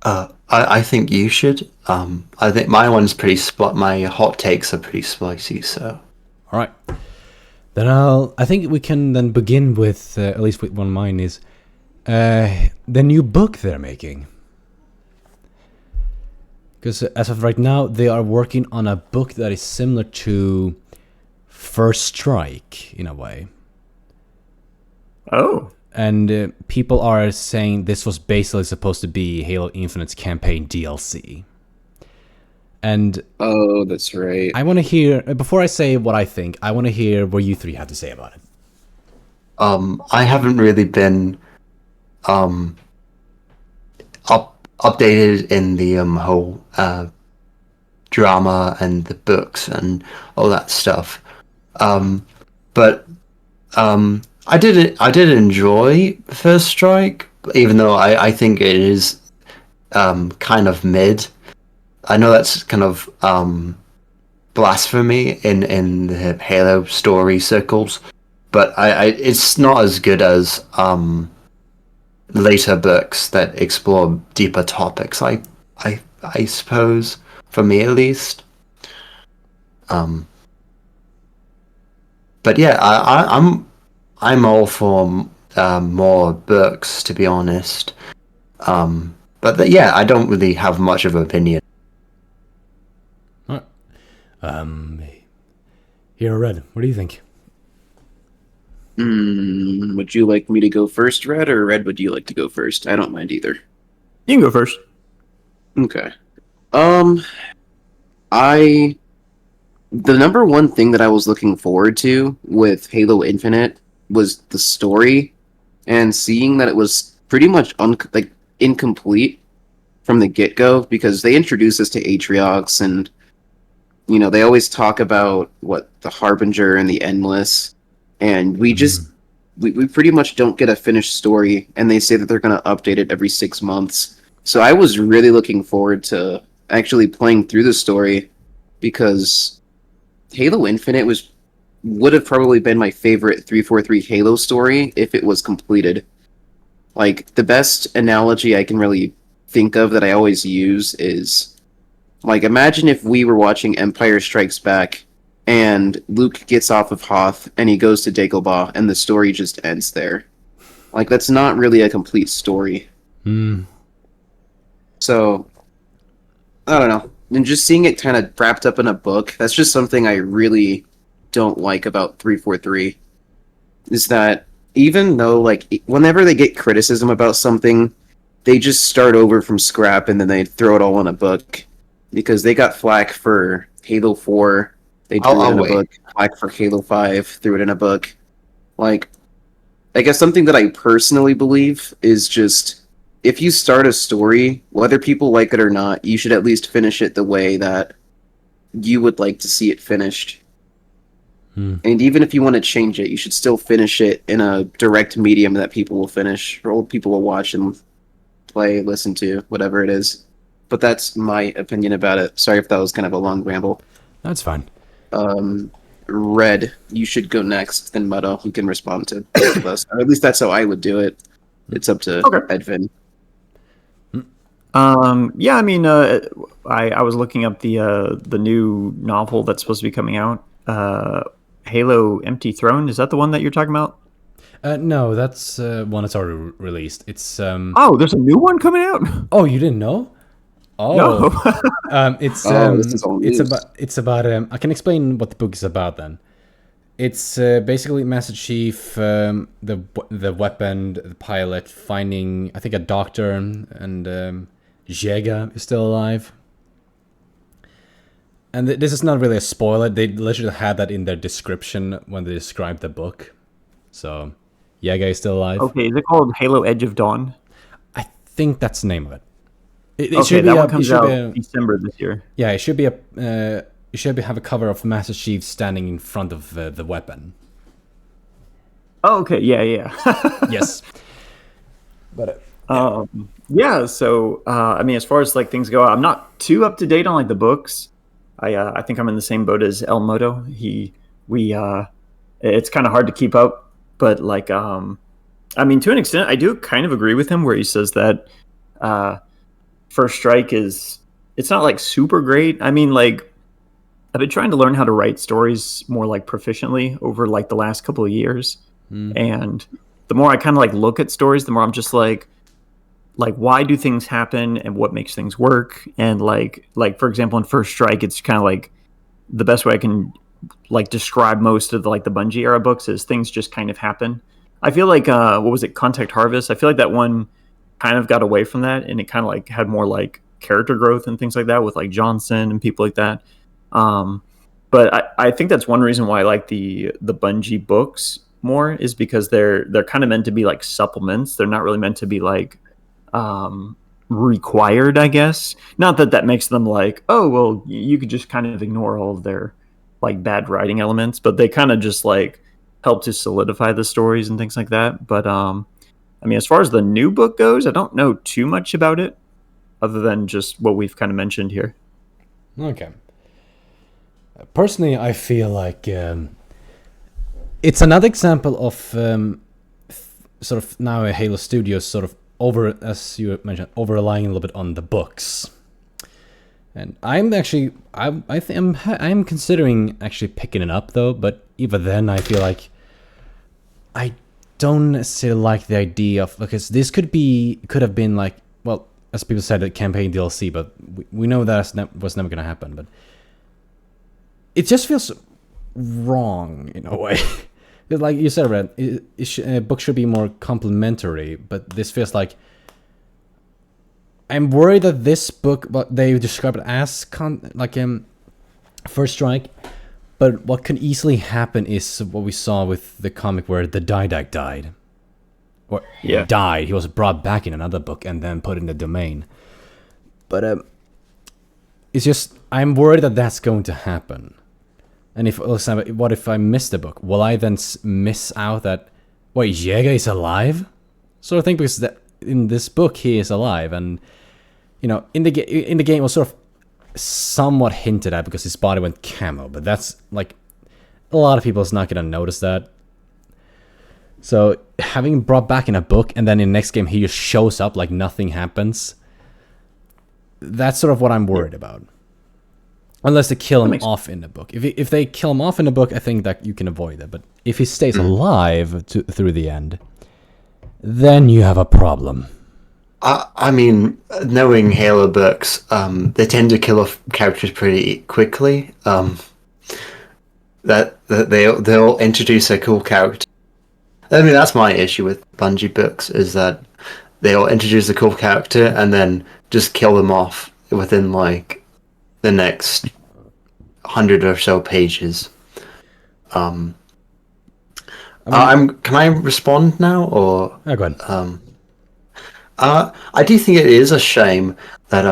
I think you should. I think my one's pretty my hot takes are pretty spicy, so. All right. Then I think we can then begin with, at least with one of mine, is the new book they're making. Because as of right now, they are working on a book that is similar to First Strike, in a way. Oh. And people are saying this was basically supposed to be Halo Infinite's campaign DLC. And oh, that's right. I want to hear, before I say what I think, I want to hear what you three have to say about it. I haven't really been updated in the whole drama and the books and all that stuff. But I did enjoy First Strike, even though I think it is kind of mid. I know that's kind of blasphemy in the Halo story circles, but it's not as good as later books that explore deeper topics. I suppose, for me at least. But yeah, I'm all for more books, to be honest. But yeah, I don't really have much of an opinion. Here, Red, what do you think? Would you like me to go first, Red, or Red, would you like to go first? I don't mind either. You can go first. Okay. The number one thing that I was looking forward to with Halo Infinite was the story, and seeing that it was pretty much incomplete from the get-go, because they introduced us to Atriox, and they always talk about the Harbinger and the Endless, and we pretty much don't get a finished story, and they say that they're going to update it every 6 months. So I was really looking forward to actually playing through the story, because Halo Infinite would have probably been my favorite 343 Halo story if it was completed. Like, the best analogy I can really think of that I always use is, like, imagine if we were watching Empire Strikes Back and Luke gets off of Hoth and he goes to Dagobah and the story just ends there. Like, that's not really a complete story. So, I don't know. And just seeing it kind of wrapped up in a book, that's just something I really don't like about 343. Is that even though, like, whenever they get criticism about something, they just start over from scrap and then they throw it all in a book. Because they got flack for Halo 4, they threw it in a book. Flack for Halo 5, threw it in a book. Like, I guess something that I personally believe is just, if you start a story, whether people like it or not, you should at least finish it the way that you would like to see it finished. And even if you want to change it, you should still finish it in a direct medium that people will finish, or people will watch and play, listen to, whatever it is. But that's my opinion about it. Sorry if that was kind of a long ramble. That's fine. Red, you should go next, then Mutto. You can respond to both of us. Or at least that's how I would do it. It's up to Edvin. Yeah, I mean, I was looking up the new novel that's supposed to be coming out. Halo Empty Throne, is that the one that you're talking about? No, that's one that's already released. It's Oh, there's a new one coming out. Oh, you didn't know? Oh, No. it's this is all it's news. about I can explain what the book is about then. It's basically Master Chief, the weapon, the pilot finding I think a doctor, and Yeager is still alive. And this is not really a spoiler. They literally had that in their description when they described the book. So, Yeager is still alive. Okay, is it called Halo Edge of Dawn? I think that's the name of it. Okay, that one comes out December this year. Yeah, it should be it should have a cover of Master Chief standing in front of the weapon. Oh, okay, yeah. Yes. But yeah. So I mean, as far as like things go, I'm not too up to date on like the books. I think I'm in the same boat as Ell Mutto. It's kind of hard to keep up, but like I mean, to an extent, I do kind of agree with him where he says that First Strike it's not like super great. I mean, like I've been trying to learn how to write stories more like proficiently over like the last couple of years, and the more I kind of like look at stories, the more I'm just like why do things happen and what makes things work, and like for example in First Strike, it's kind of like the best way I can like describe most of the Bungie era books is things just kind of happen. I feel like what was it, Contact Harvest? I feel like that one kind of got away from that, and it kind of like had more like character growth and things like that with like Johnson and people like that. But I think that's one reason why I like the Bungie books more, is because they're kind of meant to be like supplements. They're not really meant to be like required, I guess. Not that makes them like, oh well, you could just kind of ignore all of their like bad writing elements, but they kind of just like help to solidify the stories and things like that. But I mean, as far as the new book goes, I don't know too much about it other than just what we've kind of mentioned here. Okay. Personally, I feel like it's another example of sort of now a Halo Studios sort of as you mentioned, over relying a little bit on the books. And I'm actually, I'm considering actually picking it up though. But even then, I feel like I don't necessarily like the idea of, because this could have been like, well, as people said, a campaign DLC, but we know that was never going to happen. But it just feels wrong in a way. Like you said, Red, a book should be more complementary, but this feels like I'm worried that this book, what they describe it as, First Strike, but what can easily happen is what we saw with the comic where the Didact died. Or he died. He was brought back in another book and then put in the domain. But it's just, I'm worried that that's going to happen. And what if I miss the book? Will I then miss out that, wait, Yeager is alive? Sort of thing, because that in this book he is alive, and you know, in the game it was sort of somewhat hinted at because his body went camo, but that's like a lot of people is not gonna notice that. So having him brought back in a book and then in the next game he just shows up like nothing happens, that's sort of what I'm worried about. Unless they kill him off in the book. If they kill him off in the book, I think that you can avoid it. But if he stays alive through the end, then you have a problem. I mean, knowing Halo books, they tend to kill off characters pretty quickly. That they'll introduce a cool character. I mean, that's my issue with Bungie books, is that they'll introduce a cool character and then just kill them off within like the next 100 or so pages. Can I respond now, or? Oh, go ahead. I do think it is a shame that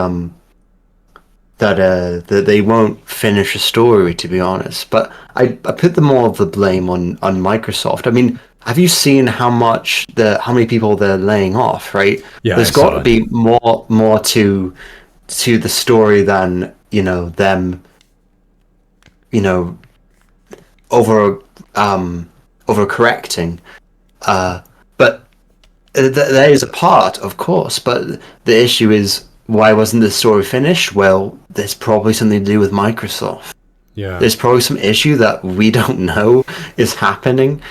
that they won't finish a story, to be honest. But I put the more of the blame on Microsoft. I mean, have you seen how many people they're laying off? Right? Yeah, there's got to be more to the story than, you know, them, you know, over correcting. But there is a part, of course, but the issue is, why wasn't the story finished? Well, there's probably something to do with Microsoft. Yeah. There's probably some issue that we don't know is happening.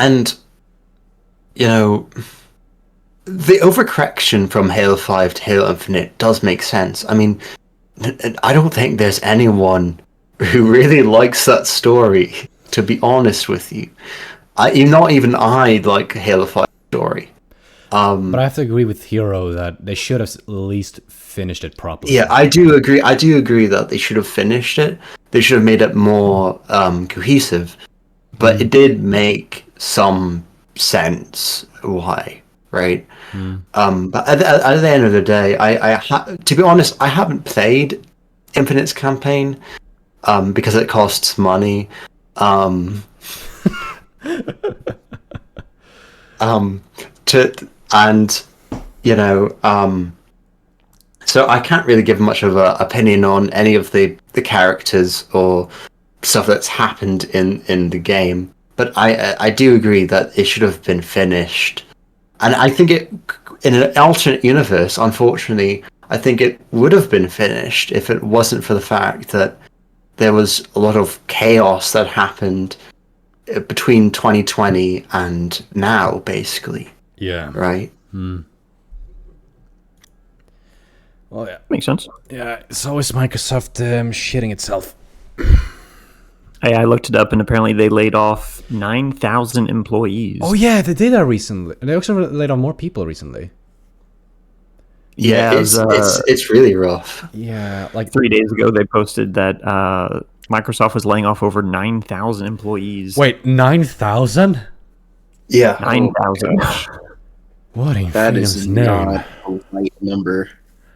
And you know, the overcorrection from Halo 5 to Halo Infinite does make sense. I mean, I don't think there's anyone who really likes that story, to be honest with you. Not even I like Halo 5 story. But I have to agree with Hero that they should have at least finished it properly. Yeah, I do agree. I do agree that they should have finished it. They should have made it more cohesive. But it did make some sense why, right? But at the end of the day, to be honest, I haven't played Infinite's campaign because it costs money. So I can't really give much of an opinion on any of the characters or stuff that's happened in the game. But I do agree that it should have been finished. And I think in an alternate universe, unfortunately, I think it would have been finished if it wasn't for the fact that there was a lot of chaos that happened between 2020 and now, basically. Yeah. Right? Well, yeah. Makes sense. Yeah, it's always Microsoft shitting itself. I looked it up, and apparently they laid off 9,000 employees. Oh yeah, they did that recently. They also laid off more people recently. Yeah, it's really rough. Yeah, like 3 days ago, they posted that Microsoft was laying off over 9,000 employees. Wait, 9,000? Yeah, 9,000. What in That freedom's is name? not a light number.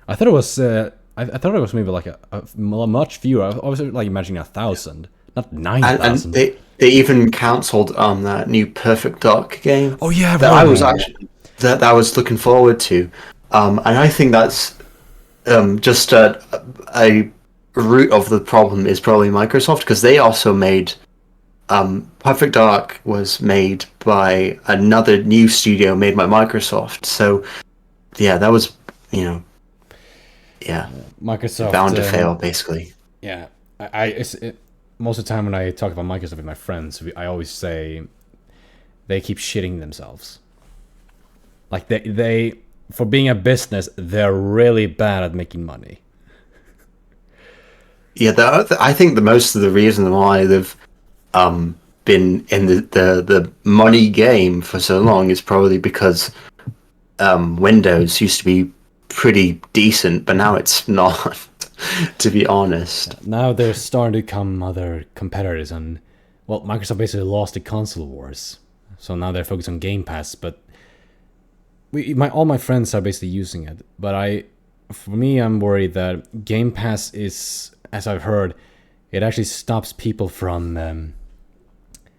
I thought it was. I thought it was maybe like a much fewer. I was like imagining 1,000, not 9,000. And they even cancelled that new Perfect Dark game. Oh yeah, that I was actually that I was looking forward to, and I think that's just a root of the problem is probably Microsoft, because they also made Perfect Dark was made by another new studio made by Microsoft. So yeah, that was Microsoft bound to fail, basically. Yeah, most of the time when I talk about Microsoft with my friends, I always say they keep shitting themselves. Like they for being a business, they're really bad at making money. Yeah, I think the most of the reason why they've been in the money game for so long is probably because Windows used to be pretty decent, but now it's not, to be honest. Now they're starting to come other competitors, and well, Microsoft basically lost the console wars, so now they're focused on Game Pass. But all my friends are basically using it. But for me, I'm worried that Game Pass is, as I've heard, it actually stops people from,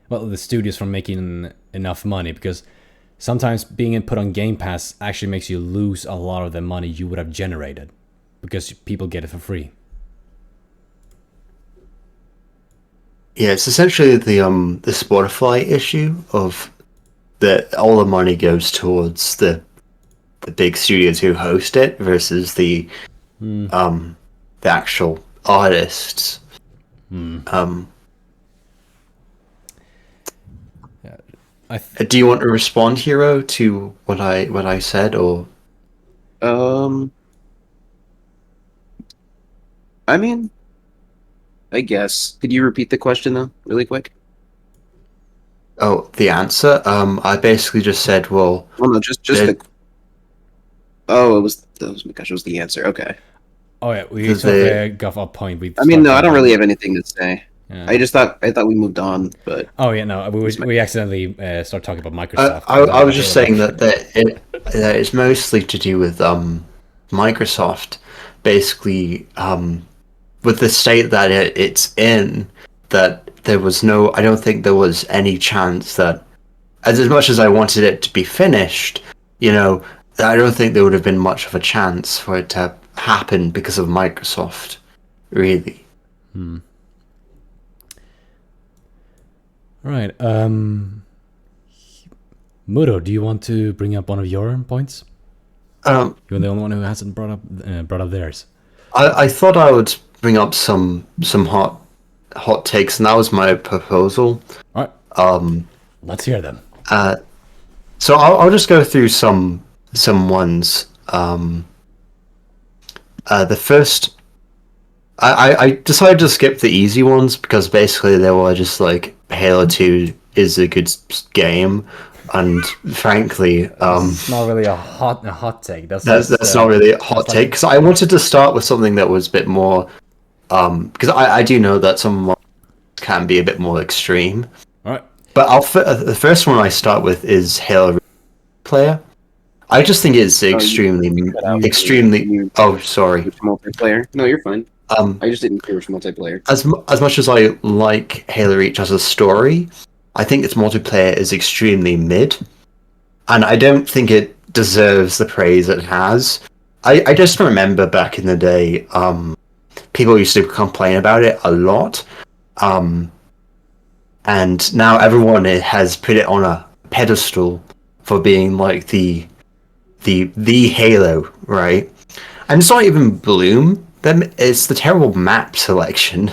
the studios from making enough money, because sometimes being put on Game Pass actually makes you lose a lot of the money you would have generated, because people get it for free. Yeah, it's essentially the Spotify issue of that all the money goes towards the big studios who host it versus the actual artists. Do you want to respond, Hero, to what I said, or? I mean, I guess. Could you repeat the question though, really quick? Oh, the answer. I basically just said, well. Oh no, just the. Oh, it was the answer. Okay. Oh yeah, we sort of got off point. I mean, no, I don't really have anything to say. Yeah. I thought we moved on, but oh yeah, no, we accidentally started talking about Microsoft. I was just saying that it's mostly to do with Microsoft, basically, with the state that it's in. That there was I don't think there was any chance that, as much as I wanted it to be finished, I don't think there would have been much of a chance for it to happen because of Microsoft, really. Right. Mutto, do you want to bring up one of your points? You're the only one who hasn't brought up theirs. I thought I would bring up some hot takes, and that was my proposal. All right. Let's hear them. So I'll just go through some ones. The first, I decided to skip the easy ones because basically they were just like Halo 2 is a good game, and frankly, It's not really a hot take. That's not really a hot take because I wanted to start with something that was a bit more, because I do know that some can be a bit more extreme. All right. But the first one I start with is Halo player. I just think it's extremely. Oh, sorry. Multiplayer? No, you're fine. I just didn't hear which multiplayer. As much as I like Halo Reach as a story, I think its multiplayer is extremely mid, and I don't think it deserves the praise it has. I just remember back in the day, people used to complain about it a lot, and now everyone has put it on a pedestal for being like the Halo, right? And it's not even Bloom. It's the terrible map selection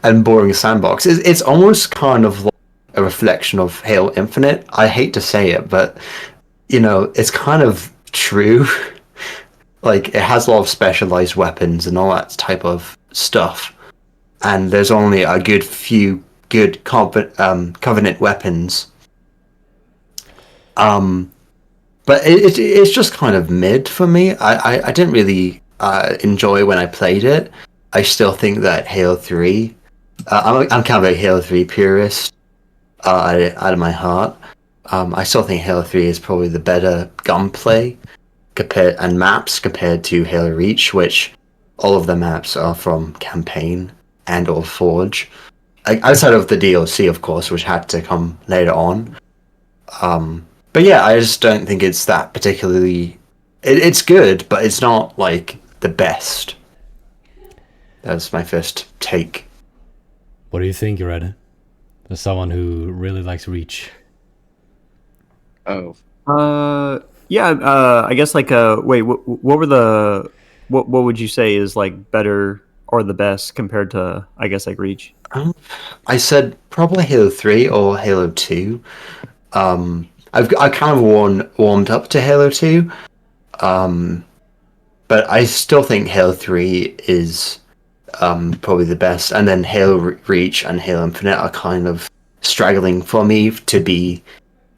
and boring sandbox. It's almost kind of like a reflection of Halo Infinite. I hate to say it, but you know, it's kind of true. Like, it has a lot of specialized weapons and all that type of stuff, and there's only a good few good Covenant weapons. But it's just kind of mid for me. I didn't really enjoy when I played it. I still think that Halo 3... I'm kind of a Halo 3 purist out of my heart. I still think Halo 3 is probably the better gunplay and maps compared to Halo Reach, which all of the maps are from Campaign and or Forge. Outside of the DLC, of course, which had to come later on. But yeah, I just don't think it's that particularly... It's good, but it's not, like, the best. That's my first take. What do you think, Red? As someone who really likes Reach. Oh. Yeah, I guess, like, wait, what were the... What would you say is, like, better or the best compared to, I guess, like, Reach? I said probably Halo 3 or Halo 2. I kind of warmed up to Halo 2, but I still think Halo 3 is probably the best, and then Halo Reach and Halo Infinite are kind of straggling for me to be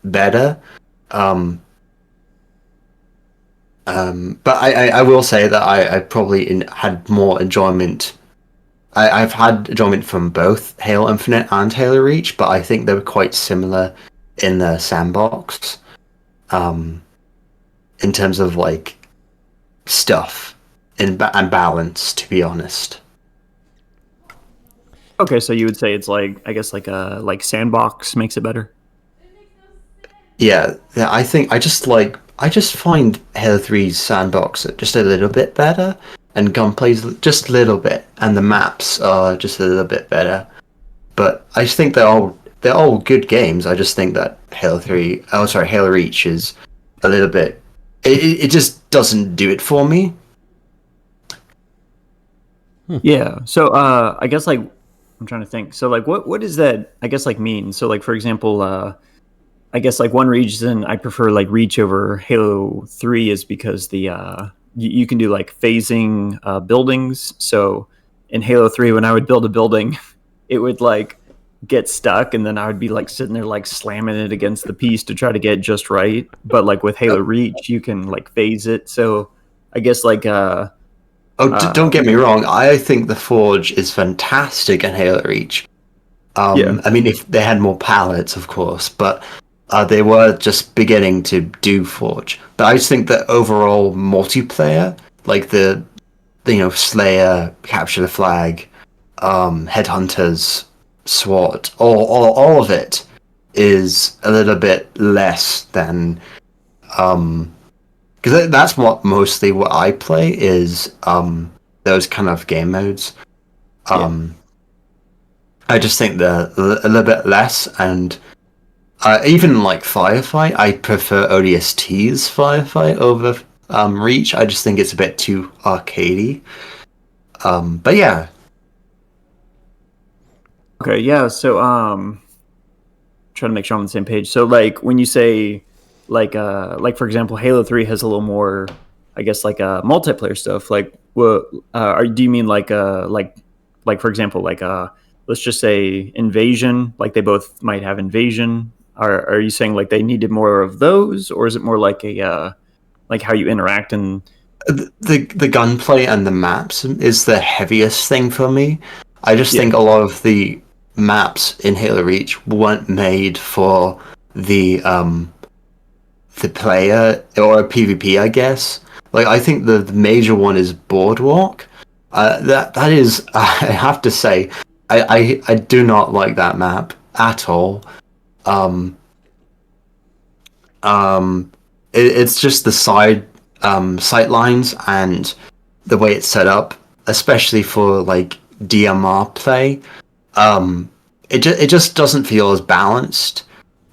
better. But I will say that I probably had more enjoyment. I've had enjoyment from both Halo Infinite and Halo Reach, but I think they were quite similar in the sandbox, in terms of like stuff and balance, to be honest. Okay, so you would say it's like, I guess, like a sandbox makes it better. Yeah, I think I just find Halo 3's sandbox just a little bit better, and gunplay's just a little bit, and the maps are just a little bit better. But I just think they're all good games. I just think that Halo Reach is a little bit... It just doesn't do it for me. Yeah, so I guess, like, I'm trying to think. So, like, what does that, I guess, like, mean? So, like, for example, I guess, like, one reason I prefer, like, Reach over Halo 3 is because the you can do, like, phasing buildings. So in Halo 3, when I would build a building, it would, like, get stuck, and then I would be, like, sitting there, like, slamming it against the piece to try to get it just right. But, like, with Halo Reach, you can, like, phase it. So I guess, like... don't get me wrong. I think the Forge is fantastic in Halo Reach. Yeah. I mean, if they had more palettes, of course, but they were just beginning to do Forge. But I just think that overall multiplayer, like the Slayer, Capture the Flag, Headhunters, SWAT, all of it is a little bit less than... because that's mostly what I play is those kind of game modes. I just think they're a little bit less, and even like Firefight, I prefer ODST's Firefight over Reach. I just think it's a bit too arcadey. But yeah. Okay, yeah, so trying to make sure I'm on the same page. So like when you say like for example, Halo 3 has a little more, I guess, like multiplayer stuff. Like what do you mean like for example, like let's just say Invasion, like they both might have Invasion. Are you saying like they needed more of those, or is it more like a like how you interact and the gunplay and the maps is the heaviest thing for me. I just think a lot of the maps in Halo Reach weren't made for the player or a PvP, I guess. Like I think the major one is Boardwalk. That is, I have to say, I do not like that map at all. It's just the sight lines and the way it's set up, especially for like DMR play. It just doesn't feel as balanced.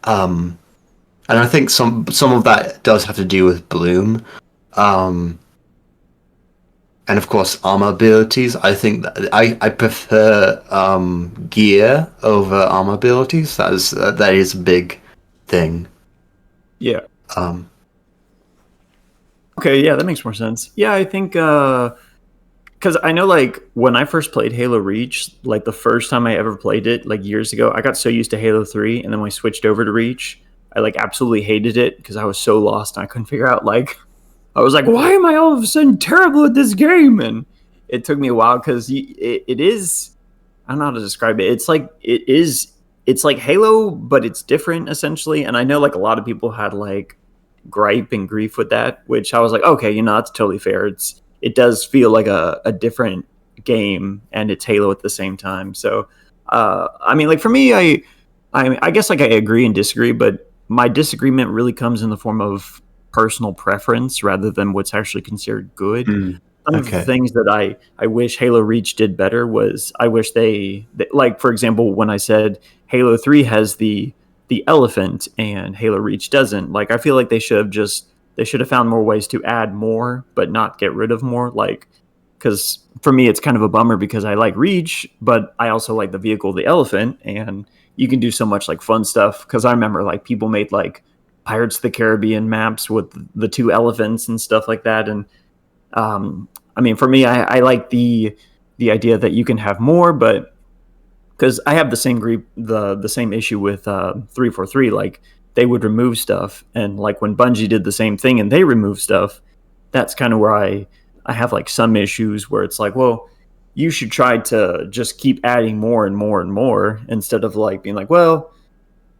And I think some of that does have to do with Bloom. And of course armor abilities. I think that I prefer gear over armor abilities. That is a big thing. yeah. Okay, yeah, that makes more sense. Yeah, I think because I know like when I first played Halo Reach, like the first time I ever played it, like years ago, I got so used to Halo 3, and then when I switched over to Reach, I like absolutely hated it because I was so lost and I couldn't figure out like I was like, why am I all of a sudden terrible at this game? And it took me a while because it is, I don't know how to describe it. It's like Halo, but it's different essentially. And I know like a lot of people had like gripe and grief with that, which I was like, okay, that's totally fair. It does feel like a different game, and it's Halo at the same time. So, I mean, like for me, I guess like I agree and disagree, but my disagreement really comes in the form of personal preference rather than what's actually considered good. Some of the things that I wish Halo Reach did better was I wish they like, for example, when I said Halo 3 has the elephant and Halo Reach doesn't, like I feel like they should have found more ways to add more but not get rid of more, like because for me it's kind of a bummer because I like Reach but I also like the vehicle, the elephant, and you can do so much like fun stuff because I remember like people made like Pirates of the Caribbean maps with the two elephants and stuff like that. And I mean, for me, I like the idea that you can have more, but because I have the same issue with 343, like they would remove stuff, and like when Bungie did the same thing and they removed stuff, that's kind of where I have like some issues where it's like, well, you should try to just keep adding more and more and more instead of like being like, well,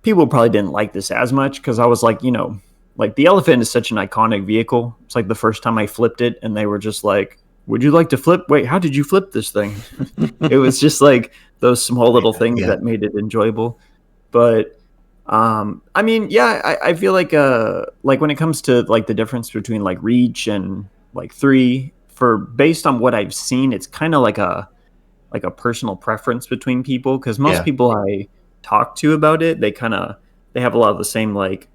people probably didn't like this as much because I was like, like the elephant is such an iconic vehicle. It's like the first time I flipped it and they were just like, would you like to flip? Wait, how did you flip this thing? It was just like those small little things that made it enjoyable. But I mean, yeah, I feel like when it comes to like the difference between like Reach and like 3, for based on what I've seen, it's kind of like a personal preference between people because most people I talk to about it, they have a lot of the same like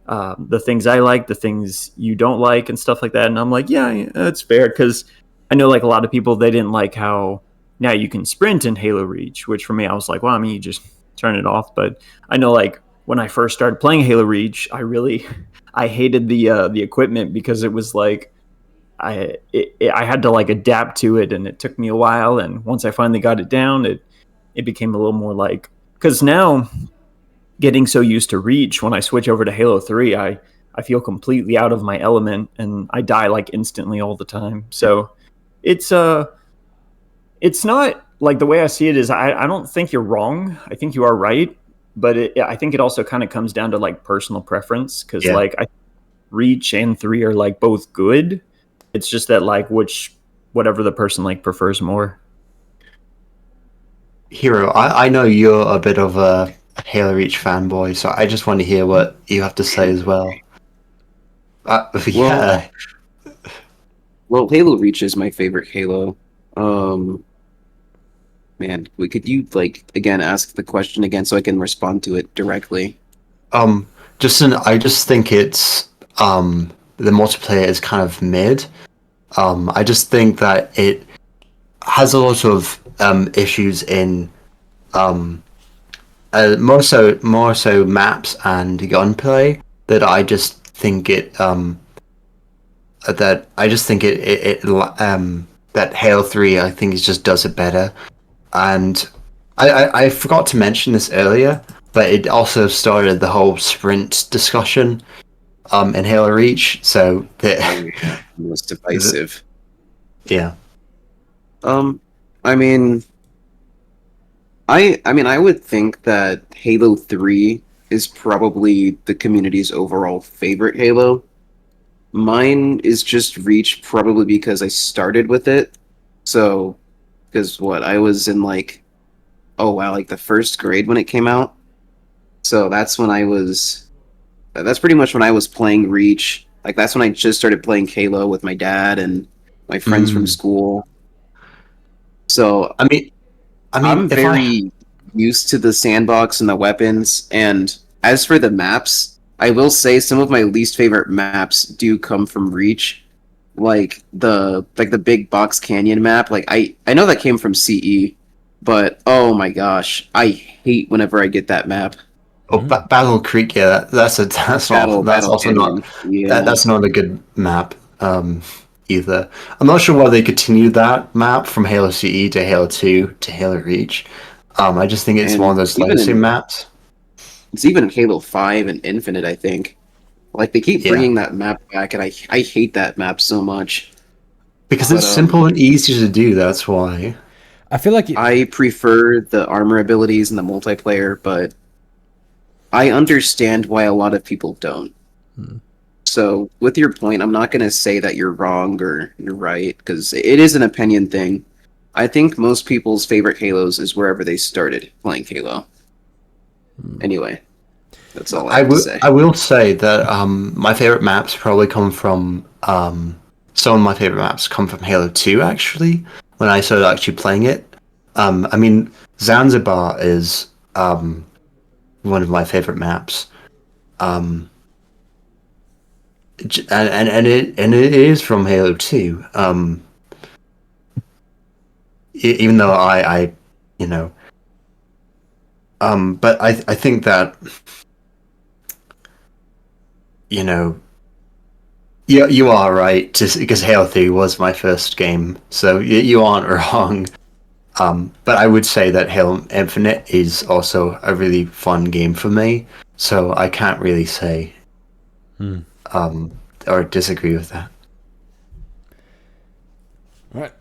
the things I like, the things you don't like, and stuff like that. And I'm like, yeah, that's fair because I know like a lot of people, they didn't like how now you can sprint in Halo Reach, which for me I was like, well, I mean, you just turn it off. But I know like when I first started playing Halo Reach, I hated the equipment because it was like I had to like adapt to it, and it took me a while. And once I finally got it down, it became a little more like, because now getting so used to Reach, when I switch over to Halo 3, I feel completely out of my element and I die like instantly all the time. So it's not like, the way I see it is I don't think you're wrong. I think you are right, but I think it also kind of comes down to like personal preference because like Reach and 3 are like both good. It's just that like whatever the person like prefers more. Hero, I know you're a bit of a Halo Reach fanboy, so I just want to hear what you have to say as well. Well, Halo Reach is my favorite Halo. Man, could you like again ask the question again so I can respond to it directly? I just think it's the multiplayer is kind of mid. I just think that it has a lot of issues in more so maps and gunplay that I just think that Halo 3 I think it just does it better. And I forgot to mention this earlier, but it also started the whole sprint discussion in Halo Reach. So that most divisive. Yeah. I mean, I would think that Halo 3 is probably the community's overall favorite Halo. Mine is just Reach, probably because I started with it. So, because I was in like, oh wow, like the first grade when it came out. So that's pretty much when I was playing Reach. Like that's when I just started playing Halo with my dad and my friends from school. So I mean, I'm very used to the sandbox and the weapons. And as for the maps, I will say some of my least favorite maps do come from Reach. Like the big box canyon map. Like I know that came from CE, but oh my gosh, I hate whenever I get that map. Oh, Battle Creek, yeah, that's also Canyon. Yeah. that's not a good map either. I'm not sure why they continued that map from Halo CE to Halo 2 to Halo Reach. I just think it's one of those legacy maps. It's even in Halo 5 and Infinite, I think. Like they keep bringing that map back, and I hate that map so much. Because it's simple and easy to do. That's why. I feel like I prefer the armor abilities and the multiplayer, but I understand why a lot of people don't. So, with your point, I'm not going to say that you're wrong or you're right, because it is an opinion thing. I think most people's favorite Halos is wherever they started playing Halo. Anyway, that's all I have to say. I will say that my favorite maps probably come from some of my favorite maps come from Halo 2 actually. When I started actually playing it, I mean Zanzibar is one of my favorite maps, and it is from Halo 2. Even though I but I think that you are right, just because Halo 3 was my first game, so you aren't wrong. But I would say that Halo Infinite is also a really fun game for me, so I can't really say or disagree with that. All right.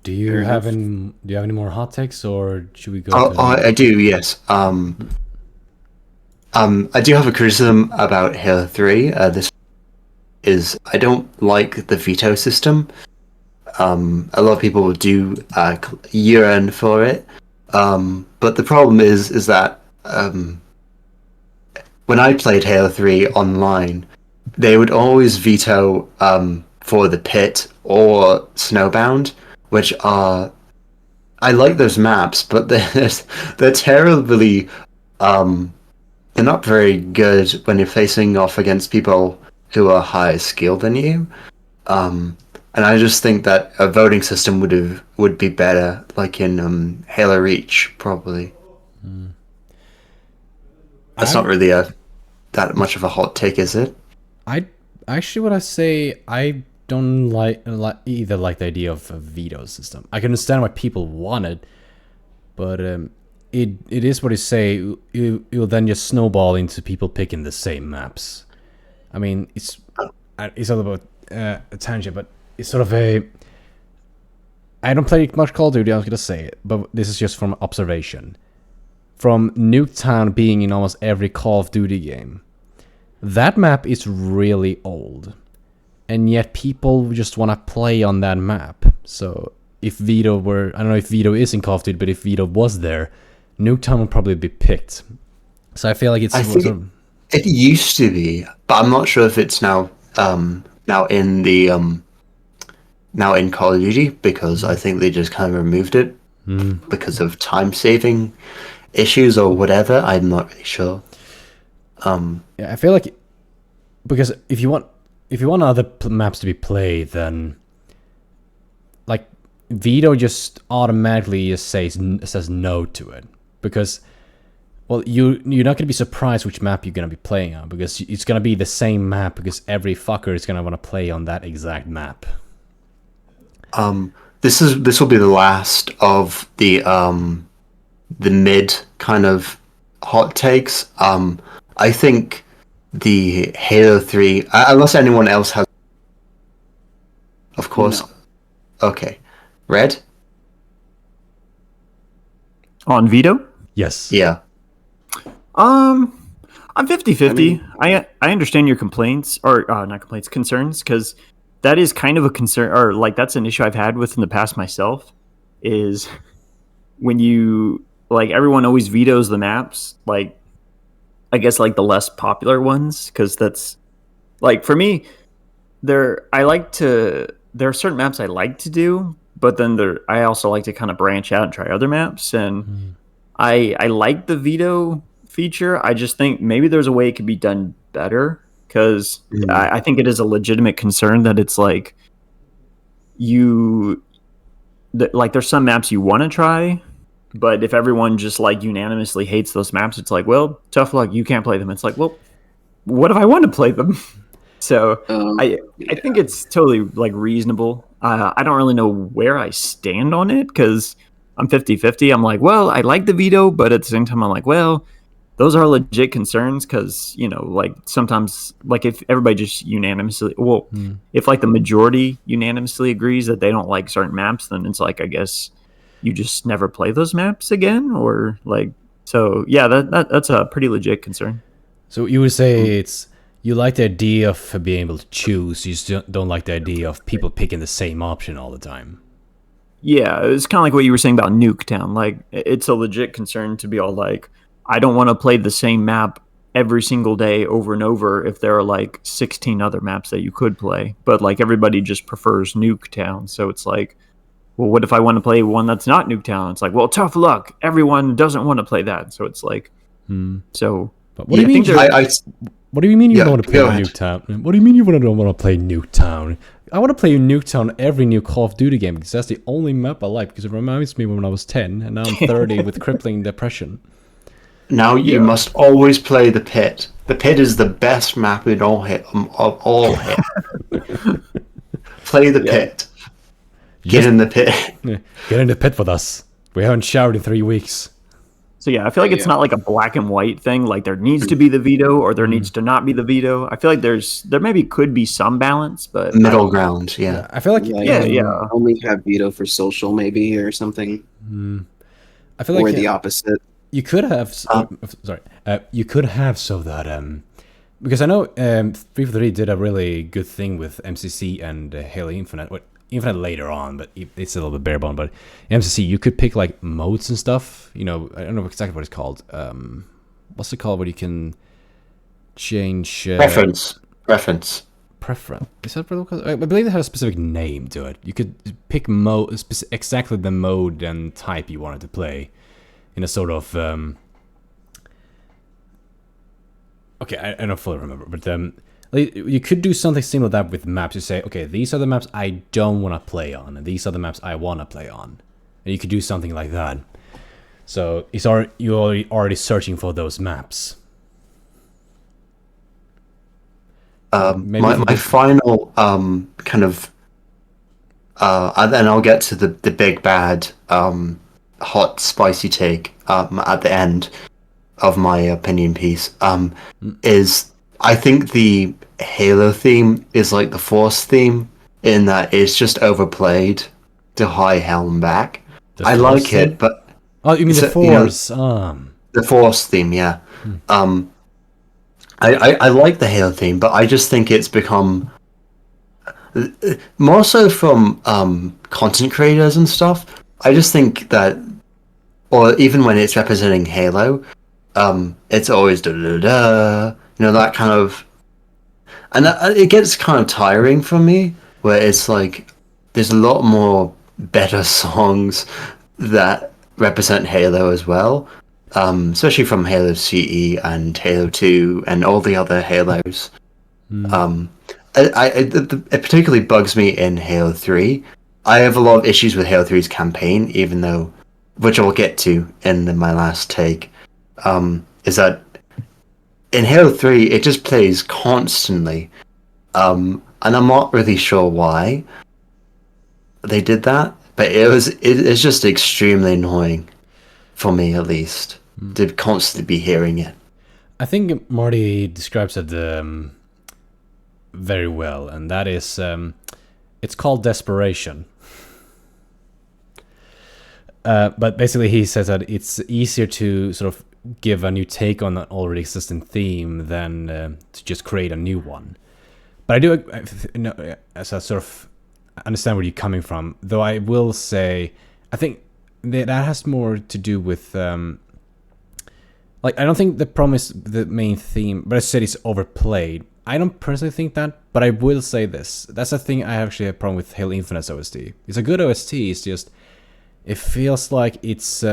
Do you have any more hot takes, or should we go? I do. Yes. I do have a criticism about Halo 3. This is I don't like the veto system. A lot of people do yearn for it, but the problem is that when I played Halo 3 online, they would always veto for the pit or Snowbound, which are I like those maps, but they're terribly they're not very good when you're facing off against people who are higher skilled than you. And I just think that a voting system would be better, like in Halo Reach, probably. That's not really that much of a hot take, is it? I say I don't like the idea of a veto system. I can understand why people want it, but it is what you say. It'll then just snowball into people picking the same maps. I mean, it's all about a tangent, but it's sort of a. I don't play much Call of Duty. I was gonna say it, but this is just from observation. From Nuketown being in almost every Call of Duty game, that map is really old, and yet people just want to play on that map. So if Vito I don't know if Vito is in Call of Duty, but if Vito was there, Nuketown would probably be picked. So I feel like it's. It used to be, but I'm not sure if it's now in Call of Duty, because I think they just kind of removed it because of time saving issues or whatever. I'm not really sure. Yeah, I feel like because if you want other maps to be played, then like Vito just automatically says no to it. because, well, you're not going to be surprised which map you're going to be playing on, because it's going to be the same map, because every fucker is going to want to play on that exact map. This will be the last of the mid kind of hot takes. I think the Halo 3, unless anyone else has, of course. No. Okay, Red? On veto? Yes. Yeah. I'm 50-50. I understand your complaints, or not complaints, concerns, because that is kind of a concern, or like that's an issue I've had with in the past myself, is when you, like, everyone always vetoes the maps, like, I guess, like, the less popular ones, because that's, like, for me, there are certain maps I like to do, but then I also like to kind of branch out and try other maps, and I like the veto feature. I just think maybe there's a way it could be done better, because I think it is a legitimate concern that it's like there's some maps you want to try, but if everyone just like unanimously hates those maps, it's like, well, tough luck, you can't play them. It's like, well, what if I want to play them? So I think it's totally like reasonable. I don't really know where I stand on it, because I'm 50-50. I'm like, well, I like the veto, but at the same time, I'm like, well, those are legit concerns, because, you know, like, sometimes, like, if everybody just unanimously, if, like, the majority unanimously agrees that they don't like certain maps, then it's like, I guess you just never play those maps again, or, like, so, yeah, that's a pretty legit concern. So you would say you like the idea of being able to choose, you just don't like the idea of people picking the same option all the time. Yeah, it's kind of like what you were saying about Nuketown. Like, it's a legit concern to be all like, I don't want to play the same map every single day over and over if there are like 16 other maps that you could play. But like everybody just prefers Nuketown. So it's like, well, what if I want to play one that's not Nuketown? It's like, well, tough luck. Everyone doesn't want to play that. So it's like, so. But what do you mean? What do you mean you don't want to play Nuketown? What do you mean you don't want to play Nuketown? I want to play Nuketown every new Call of Duty game, because that's the only map I like, because it reminds me when I was 10 and now I'm 30 with crippling depression. Now you must always play the pit. The pit is the best map in all hit. Play the pit. Get in the pit. Get in the pit with us. We haven't showered in 3 weeks. So yeah, I feel like it's not like a black and white thing. Like there needs to be the veto or there needs to not be the veto. I feel like there maybe could be some balance, but middle ground. Yeah, I feel like only have veto for social maybe or something. I feel like or the opposite. You could have you could have so that because I know 343 did a really good thing with MCC and Halo Infinite. Infinite later on, but it's a little bit bare bone. But MCC, you could pick like modes and stuff. You know, I don't know exactly what it's called. What's it called? Where you can change preference. Preference. Is that what it's called? I believe it has a specific name to it. You could pick exactly the mode and type you wanted to play in a sort of. Okay, I don't fully remember, but you could do something similar to that with maps. You say, okay, these are the maps I don't want to play on, and these are the maps I want to play on. And you could do something like that. So you're already searching for those maps. My final kind of, and then I'll get to the big bad hot spicy take at the end of my opinion piece. Is I think the Halo theme is like the Force theme in that it's just overplayed to high hell and back. I like it, but oh, you mean the Force? The Force theme, yeah. I like the Halo theme, but I just think it's become more so from content creators and stuff. I just think that, or even when it's representing Halo, it's always da da da. You know, that kind of, and it gets kind of tiring for me, where it's like there's a lot more better songs that represent Halo as well, especially from Halo CE and Halo 2 and all the other Halos. It particularly bugs me in Halo 3. I have a lot of issues with Halo 3's campaign, even though which I'll get to in my last take, is that in Halo 3 it just plays constantly, and I'm not really sure why they did that, but it's just extremely annoying for me, at least, to constantly be hearing it. I think Marty describes it very well, and that is, it's called desperation. But basically he says that it's easier to sort of give a new take on an already existing theme than to just create a new one. But I do, as I sort of understand where you're coming from, though I will say, I think that has more to do with, like, I don't think the problem is the main theme, but I said it's overplayed. I don't personally think that, but I will say this. That's the thing I actually have a problem with Halo Infinite's OST. It's a good OST, it's just, it feels like it's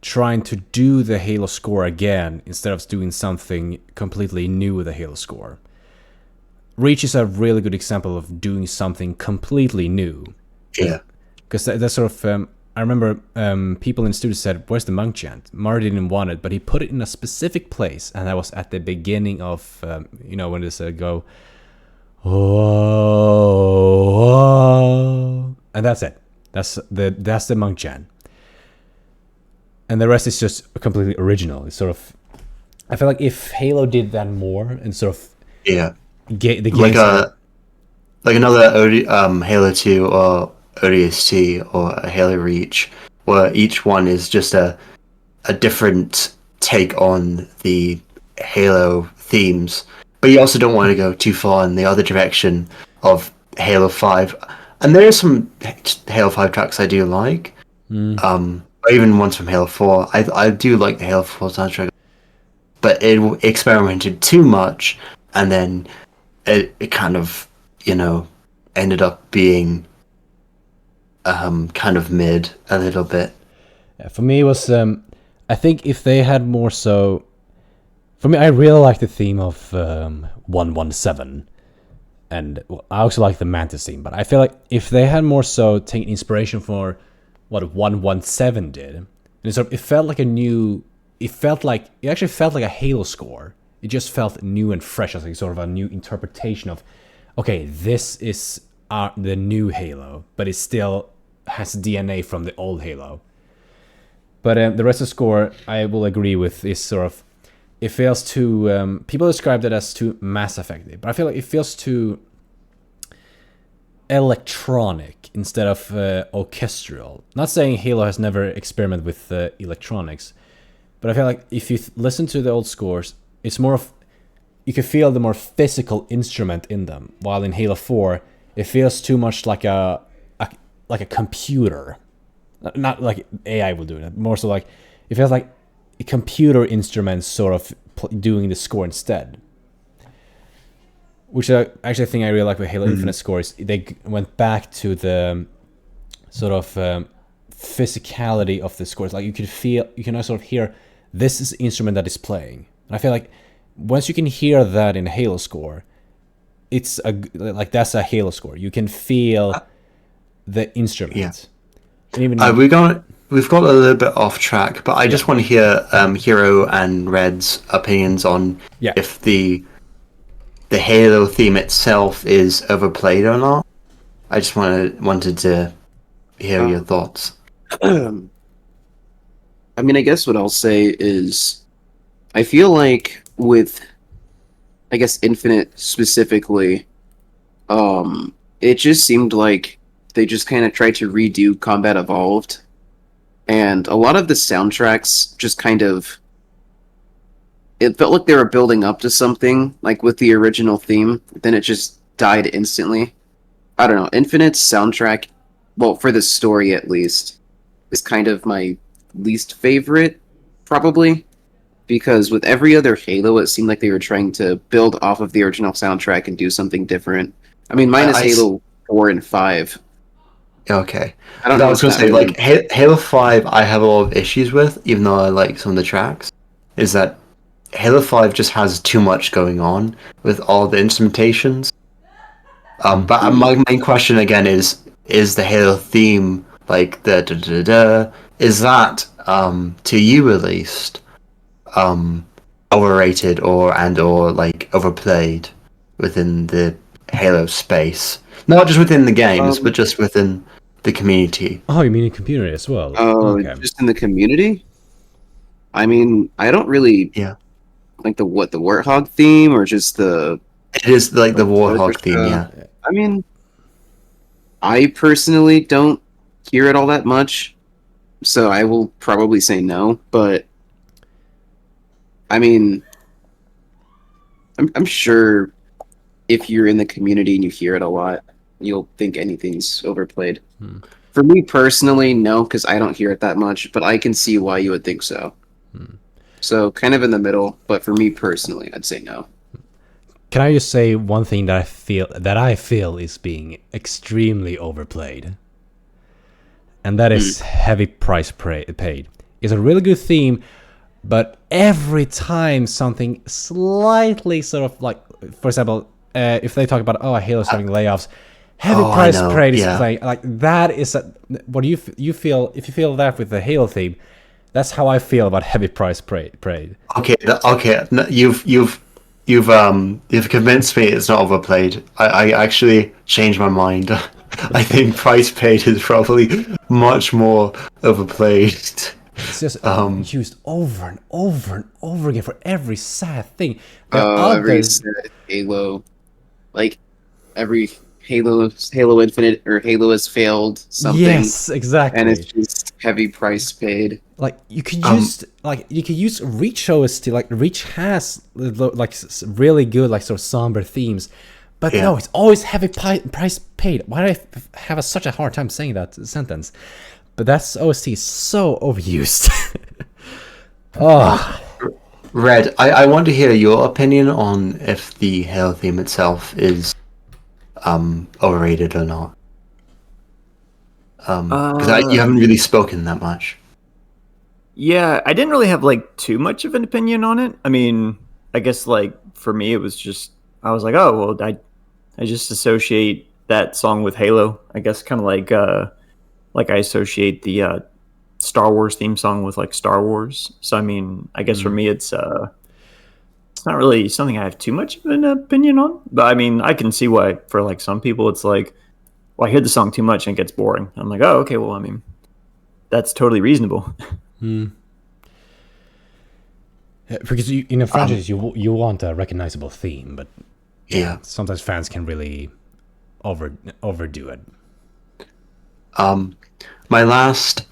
trying to do the Halo score again instead of doing something completely new with the Halo score. Reach is a really good example of doing something completely new. Yeah. Because that's sort of, I remember people in the studio said, where's the monk chant? Marty didn't want it, but he put it in a specific place, and that was at the beginning of, when this go, oh, and that's it. That's the monk chant. And the rest is just completely original. It's sort of, I feel like if Halo did that more and sort of Yeah. the Like games like another Halo 2 or ODST or a Halo Reach, where each one is just a different take on the Halo themes, but you also don't want to go too far in the other direction of Halo 5. And there are some Halo 5 tracks I do like, or even ones from Halo 4. I do like the Halo 4 soundtrack, but it experimented too much, and then it kind of, ended up being kind of mid a little bit. Yeah, for me, it was, I think if they had more so, for me, I really like the theme of 117, and I also like the Mantis theme, but I feel like if they had more so taken inspiration for what 117 did, and it felt like it actually felt like a Halo score. It just felt new and fresh, as like sort of a new interpretation of, okay, this is the new Halo, but it still has DNA from the old Halo. But the rest of the score, I will agree with, is sort of, it feels too, people described it as too Mass Effect-y, but I feel like it feels too electronic instead of orchestral. Not saying Halo has never experimented with electronics, but I feel like if you listen to the old scores, it's more of, you can feel the more physical instrument in them, while in Halo 4, it feels too much like a computer. Not like AI will do it, more so like, it feels like a computer instrument sort of doing the score instead. Which I actually think I really like with Halo Infinite scores. They went back to the sort of physicality of the scores. Like you can sort of hear, this is the instrument that is playing. And I feel like once you can hear that in a Halo score, it's that's a Halo score. You can feel the instrument. Yeah. And even we've got a little bit off track, but I just want to hear Hero and Red's opinions on if the Halo theme itself is overplayed or not. I just wanted to hear your thoughts. I mean, I guess what I'll say is, I feel like with, I guess, Infinite specifically, it just seemed like they just kind of tried to redo Combat Evolved, and a lot of the soundtracks just kind of, it felt like they were building up to something, like with the original theme, then it just died instantly. I don't know, Infinite's soundtrack, well, for the story at least, is kind of my least favorite, probably, because with every other Halo, it seemed like they were trying to build off of the original soundtrack and do something different. I mean, minus Halo 4 and 5. Okay. I don't know. I was going to say, like, Halo 5, I have a lot of issues with, even though I like some of the tracks, is that Halo 5 just has too much going on with all the instrumentations. But my main question again is the Halo theme, like the da da da da, is that to you at least overrated or like overplayed within the Halo space? Not just within the games, but just within the community. Oh, you mean in community as well? Oh, just in the community? I mean, I don't really like the Warthog theme or just the. It is like the Warthog theme, yeah. I mean, I personally don't hear it all that much, so I will probably say no. But I mean, I'm sure if you're in the community and you hear it a lot, you'll think anything's overplayed. For me personally, no, because I don't hear it that much, but I can see why you would think so. So kind of in the middle, but for me personally, I'd say no. Can I just say one thing that I feel is being extremely overplayed, and that is heavy price paid. It's a really good theme, but every time something slightly sort of like, for example, if they talk about Halo's having layoffs, heavy price paid is playing like that. Is what you feel? If you feel that with the Halo theme, that's how I feel about heavy price paid. Okay. No, you've convinced me it's not overplayed. I actually changed my mind. I think price paid is probably much more overplayed. It's just used over and over and over again for every sad thing. Every sad Halo, like every Halo Infinite or Halo has failed something. Yes, exactly. And it's just heavy price paid. Like you could use Reach OST. Like Reach has like really good like sort of somber themes, but no, it's always heavy price paid. Why do I have such a hard time saying that sentence? But that's OST is so overused. Red, I want to hear your opinion on if the Halo theme itself is overrated or not. Because you haven't really spoken that much. Yeah, I didn't really have like too much of an opinion on it. I mean, I guess like for me, it was just I was like, oh well, I just associate that song with Halo. I guess kind of like I associate the Star Wars theme song with like Star Wars. So I mean, I guess for me, it's not really something I have too much of an opinion on. But I mean, I can see why for like some people, it's like, well, I hear the song too much and it gets boring. I'm like, oh, okay, well, I mean, that's totally reasonable. Because in a franchise, you want a recognizable theme, but sometimes fans can really overdo it. My last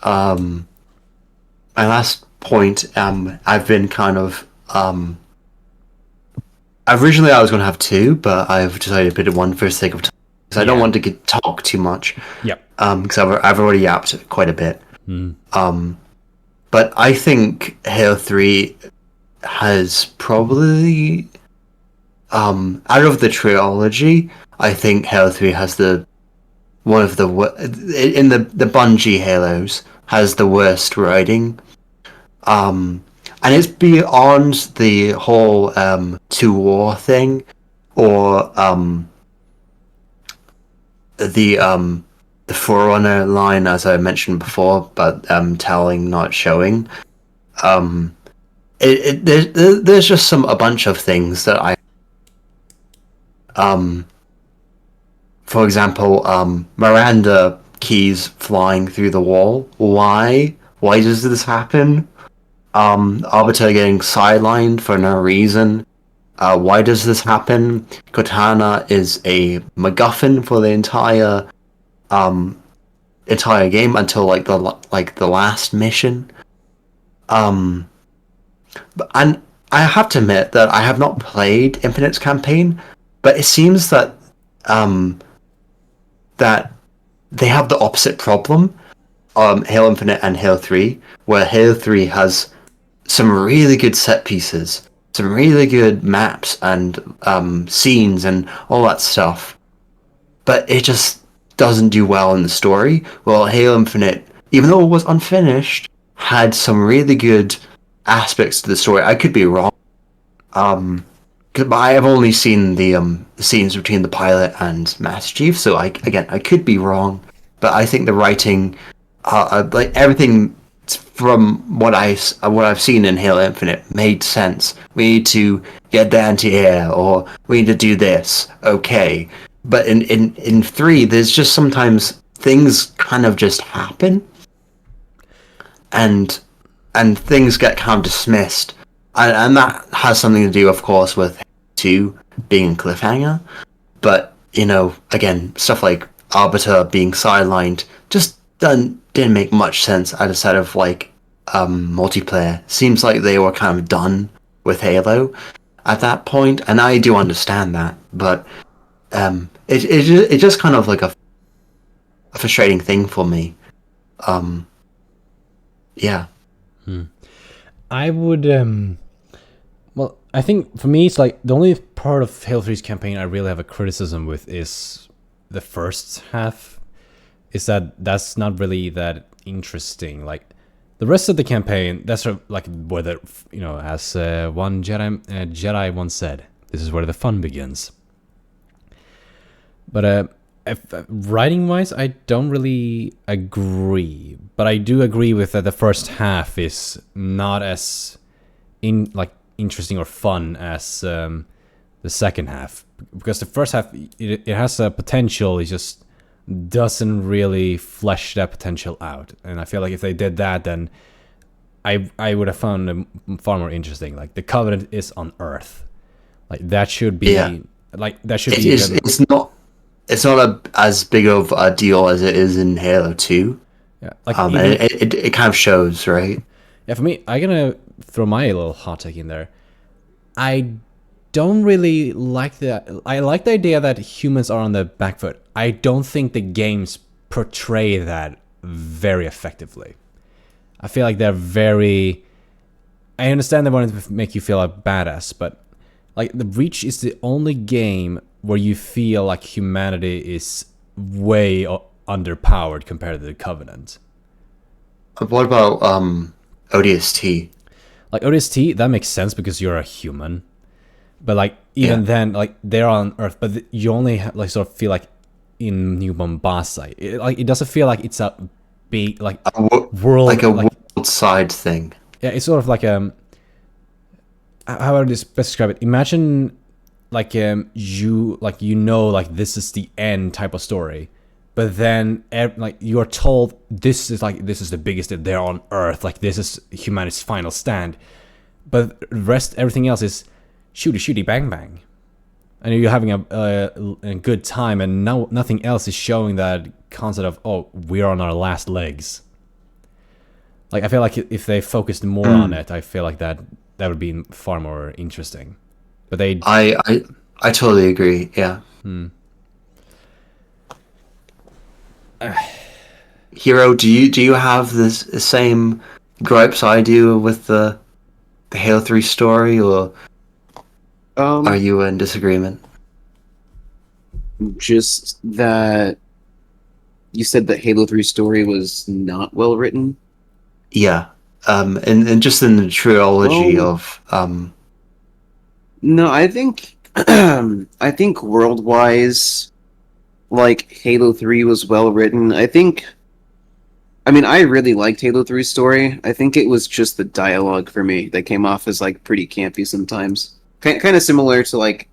point. I've been kind of originally I was going to have two, but I've decided to put one for the sake of time because I don't want to talk too much. Yep. Because I've already yapped quite a bit. But I think Halo 3 has probably out of the trilogy, I think Halo 3 has one of the in the Bungie Halos has the worst writing, and it's beyond the whole to war thing, or the Forerunner line, as I mentioned before, but telling not showing. There's just a bunch of things that I for example, Miranda keys flying through the wall. Why does this happen? Arbiter getting sidelined for no reason. Why does this happen? Cortana is a MacGuffin for the entire game until the last mission. And I have to admit that I have not played Infinite's campaign, but it seems that that they have the opposite problem, Halo Infinite and Halo 3, where Halo 3 has some really good set pieces, some really good maps and scenes and all that stuff, but it just doesn't do well in the story. Well, Halo Infinite, even though it was unfinished, had some really good aspects to the story. I could be wrong, but I have only seen the scenes between the pilot and Master Chief, so I could be wrong, but I think the writing, like everything from what I've seen in Halo Infinite, made sense. We need to get the anti-air, or we need to do this. Okay, but in 3, there's just sometimes things kind of just happen, and things get kind of dismissed, and that has something to do, of course, with 2 being a cliffhanger. But again, stuff like Arbiter being sidelined just didn't make much sense outside of like multiplayer. Seems like they were kind of done with Halo at that point, and I do understand that, but it's just kind of like a frustrating thing for me. Yeah. I would well, I think for me it's like the only part of Halo 3's campaign I really have a criticism with is the first half. Is that's not really that interesting. Like the rest of the campaign, that's sort of like where the as one Jedi once said, this is where the fun begins. But writing wise, I don't really agree. But I do agree with that the first half is not as interesting or fun as the second half, because the first half it has a potential. It just doesn't really flesh that potential out, and I feel like if they did that, then I would have found them far more interesting. Like the Covenant is on Earth, like that should be it's not as big of a deal as it is in Halo 2. Yeah, it kind of shows, right? Yeah, for me, I'm gonna throw my little hot take in there. I don't really like that. I like the idea that humans are on the back foot. I don't think the games portray that very effectively. I feel like they're very... I understand they wanted to make you feel a badass, but like the Reach is the only game where you feel like humanity is way underpowered compared to the Covenant. What about ODST? Like ODST, that makes sense because you're a human. But like even then, like they're on Earth, but you only like sort of feel like in New Mombasa. It doesn't feel like it's a big like world, like a world side thing. Yeah, it's sort of like how would I best describe it? Imagine like you this is the end type of story, but then like you are told this is the biggest that they're on Earth, like this is humanity's final stand, but everything else is shooty bang bang, and you're having a good time, and now nothing else is showing that concept of we're on our last legs. Like I feel like if they focused more on it, I feel like that would be far more interesting. But they I totally agree. Yeah. Hero, do you have the same gripes I do with the Halo 3 story, or are you in disagreement? Just that you said that Halo 3 story was not well written. Yeah. And just in the trilogy of No, I think I think world-wise, like Halo 3 was well written. I really liked Halo 3's story. I think it was just the dialogue for me that came off as like pretty campy sometimes. Kind of similar to like,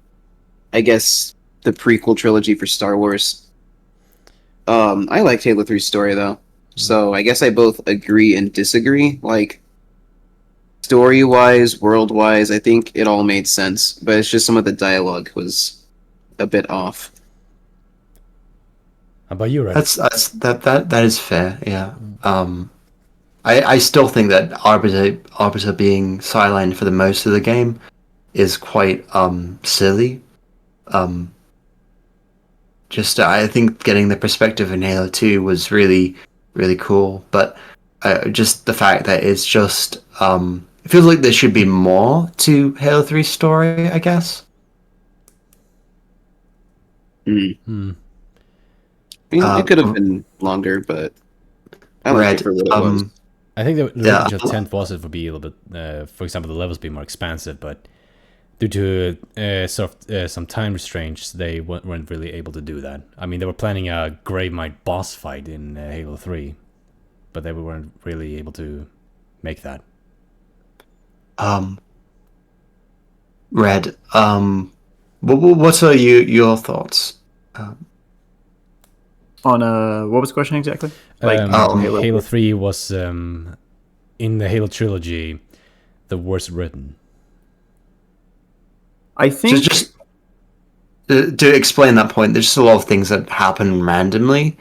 I guess, the prequel trilogy for Star Wars. I liked Halo 3's story though. So I guess I both agree and disagree. Like, story-wise, world-wise, I think it all made sense, but it's just some of the dialogue was a bit off. How about you, Red? That is fair. Yeah. I still think that Arbiter being sidelined for the most of the game is quite silly. I think getting the perspective in Halo 2 was really, really cool, but just the fact that it's just it feels like there should be more to Halo 3's story, I guess. It could have been longer, but I liked it for what it was. I think the original intent was it would be a little bit, for example, the levels be more expansive, but due to some time restraints, they weren't really able to do that. I mean, they were planning a Grave Might boss fight in Halo 3, but they weren't really able to make that? Red, what are your thoughts? On what was the question exactly? Halo 3 was in the Halo trilogy the worst written. I think just to explain that point, there's just a lot of things that happen randomly.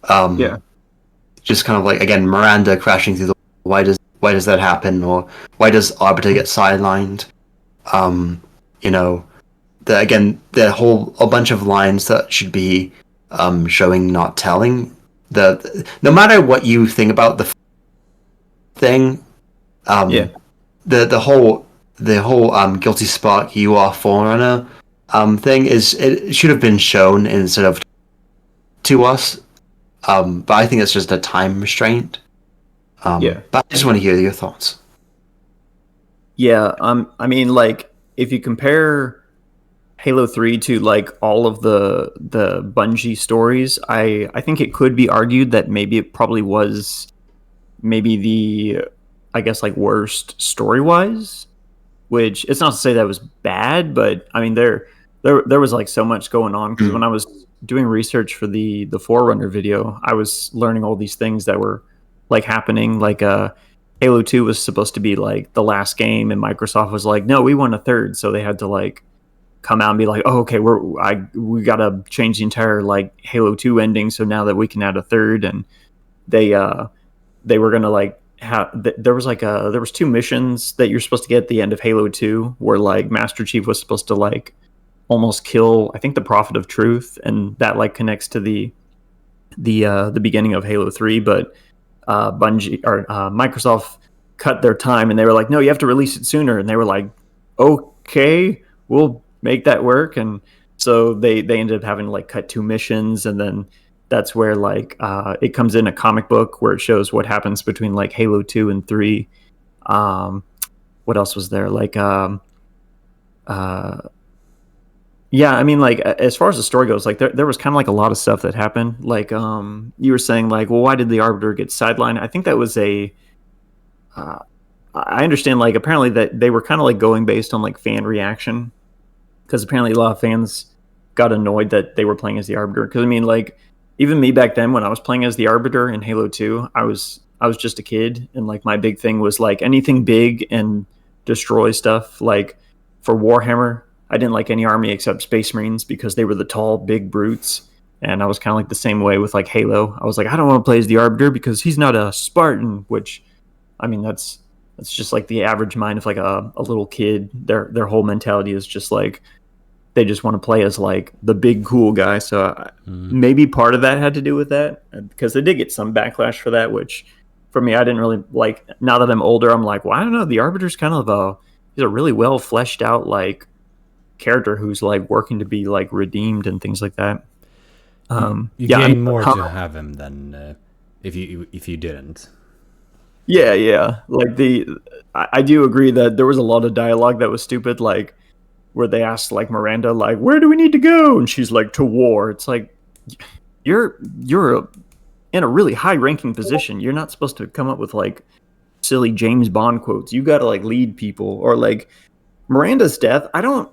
Yeah. Just kind of like, again, Miranda crashing through the why does that happen, or why does Arbiter get sidelined? You know, a bunch of lines that should be showing, not telling. No matter what you think about the thing, the whole guilty spark, you are Forerunner thing it should have been shown instead of to us. But I think it's just a time restraint. But I just want to hear your thoughts. Yeah, I mean, like, if you compare Halo 3 to like all of the Bungie stories, I think it could be argued that maybe it probably was maybe the, I guess, like, worst story-wise, which it's not to say that was bad, but I mean there was like so much going on, because when I was doing research for the Forerunner video, I was learning all these things that were like happening. Like Halo 2 was supposed to be like the last game, and Microsoft was like, no, we want a third, so they had to like come out and be like, oh, okay, we gotta change the entire like Halo 2 ending, so now that we can add a third. And they were gonna like there was two missions that you're supposed to get at the end of Halo 2, where like Master Chief was supposed to like almost kill, I think, the Prophet of Truth, and that like connects to the beginning of Halo 3. But Bungie or Microsoft cut their time, and they were like, no, you have to release it sooner. And they were like, okay, we'll make that work. And so they ended up having to like cut two missions, and then that's where like it comes in a comic book where it shows what happens between like Halo 2 and 3. What else was there? Like yeah, I mean, like, as far as the story goes, like there was kind of like a lot of stuff that happened. Like you were saying, like, well, why did the Arbiter get sidelined? I think that was I understand, like, apparently that they were kind of like going based on like fan reaction, because apparently a lot of fans got annoyed that they were playing as the Arbiter. Because I mean, like, even me back then when I was playing as the Arbiter in Halo 2, I was just a kid, and like my big thing was like anything big and destroy stuff. Like for Warhammer, I didn't like any army except Space Marines, because they were the tall, big brutes. And I was kind of like the same way with like Halo. I was like, I don't want to play as the Arbiter because he's not a Spartan, which, I mean, that's just like the average mind of like a little kid. Their whole mentality is just like, they just want to play as like the big cool guy. So maybe part of that had to do with that, because they did get some backlash for that, which for me, I didn't really like. Now that I'm older, I'm like, well, I don't know. The Arbiter's kind of he's a really well fleshed out like character who's like working to be like redeemed and things like that. You gain more to have him than if you didn't. Yeah. Like I do agree that there was a lot of dialogue that was stupid, like where they asked like Miranda, like, where do we need to go? And she's like, to war. It's like, you're in a really high ranking position. You're not supposed to come up with like silly James Bond quotes. You got to like lead people. Or like Miranda's death, I don't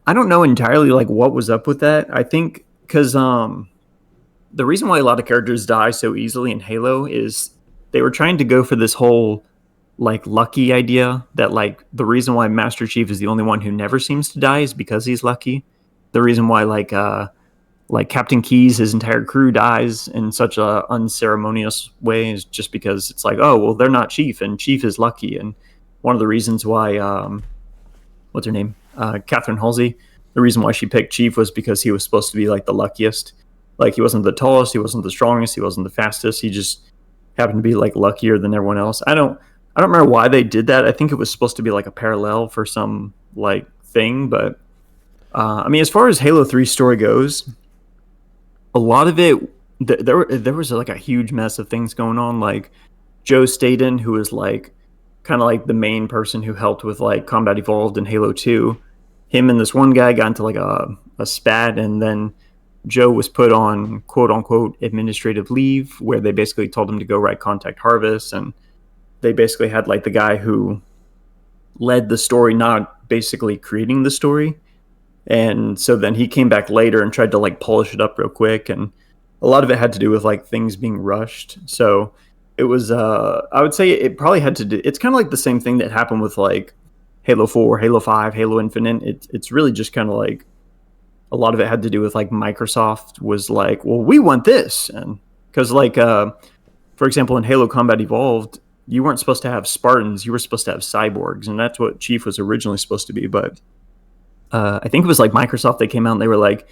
know entirely like what was up with that. I think because the reason why a lot of characters die so easily in Halo is they were trying to go for this whole like lucky idea that like the reason why Master Chief is the only one who never seems to die is because he's lucky. The reason why like Captain Keyes, his entire crew dies in such a unceremonious way is just because it's like, oh well, they're not Chief and Chief is lucky. And one of the reasons why what's her name? Catherine Halsey, the reason why she picked Chief was because he was supposed to be like the luckiest. Like he wasn't the tallest, he wasn't the strongest, he wasn't the fastest. He just happened to be like luckier than everyone else. I don't remember why they did that. I think it was supposed to be like a parallel for some like thing, but I mean, as far as Halo 3 story goes, a lot of it there was like a huge mess of things going on. Like Joe Staten, who was like kind of like the main person who helped with like Combat Evolved in Halo 2. Him and this one guy got into like a spat, and then Joe was put on quote unquote administrative leave, where they basically told him to go write Contact Harvest. And they basically had like the guy who led the story, not basically creating the story. And so then he came back later and tried to like polish it up real quick. And a lot of it had to do with like things being rushed. So it was, I would say it probably had to do, it's kind of like the same thing that happened with like Halo 4, Halo 5, Halo Infinite. It's really just kind of like a lot of it had to do with like Microsoft was like, well, we want this. And because like, for example, in Halo Combat Evolved, you weren't supposed to have Spartans, you were supposed to have cyborgs, and that's what Chief was originally supposed to be. But I think it was like Microsoft, they came out and they were like,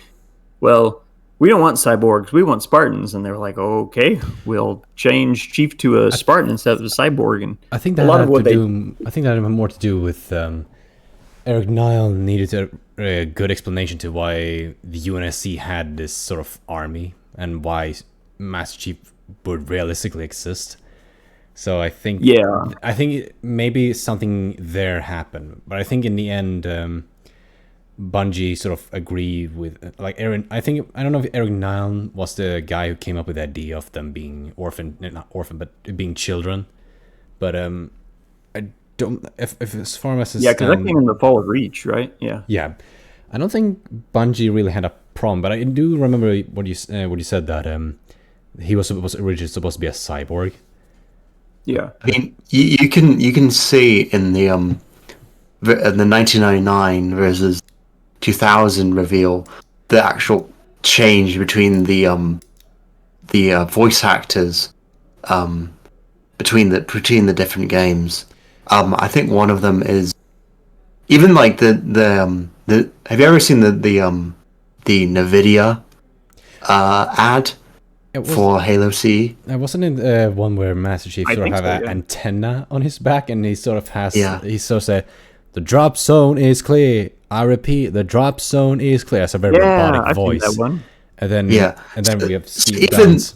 well, we don't want cyborgs, we want Spartans. And they were like, okay, we'll change Chief to a Spartan instead of a cyborg. And I think that I think that had more to do with Eric Nile needed a good explanation to why the UNSC had this sort of army and why Master Chief would realistically exist. So I think maybe something there happened, but I think in the end, Bungie sort of agreed with like Aaron. I don't know if Eric Nile was the guy who came up with the idea of them being not orphan, but being children. But I don't if as far as because that came in the Fall of Reach, right? Yeah. I don't think Bungie really had a problem, but I do remember what you said that he was originally supposed to be a cyborg. Yeah, I mean, you can see in the 1999 versus 2000 reveal the actual change between the voice actors between the different games. I think one of them is even like the have you ever seen the Nvidia ad for Halo C? Wasn't it one where Master Chief sort of have an antenna on his back, and he sort of has he sort of said, "The drop zone is clear. I repeat, the drop zone is clear." It's a very robotic voice. That one. And then we have Steve Downs.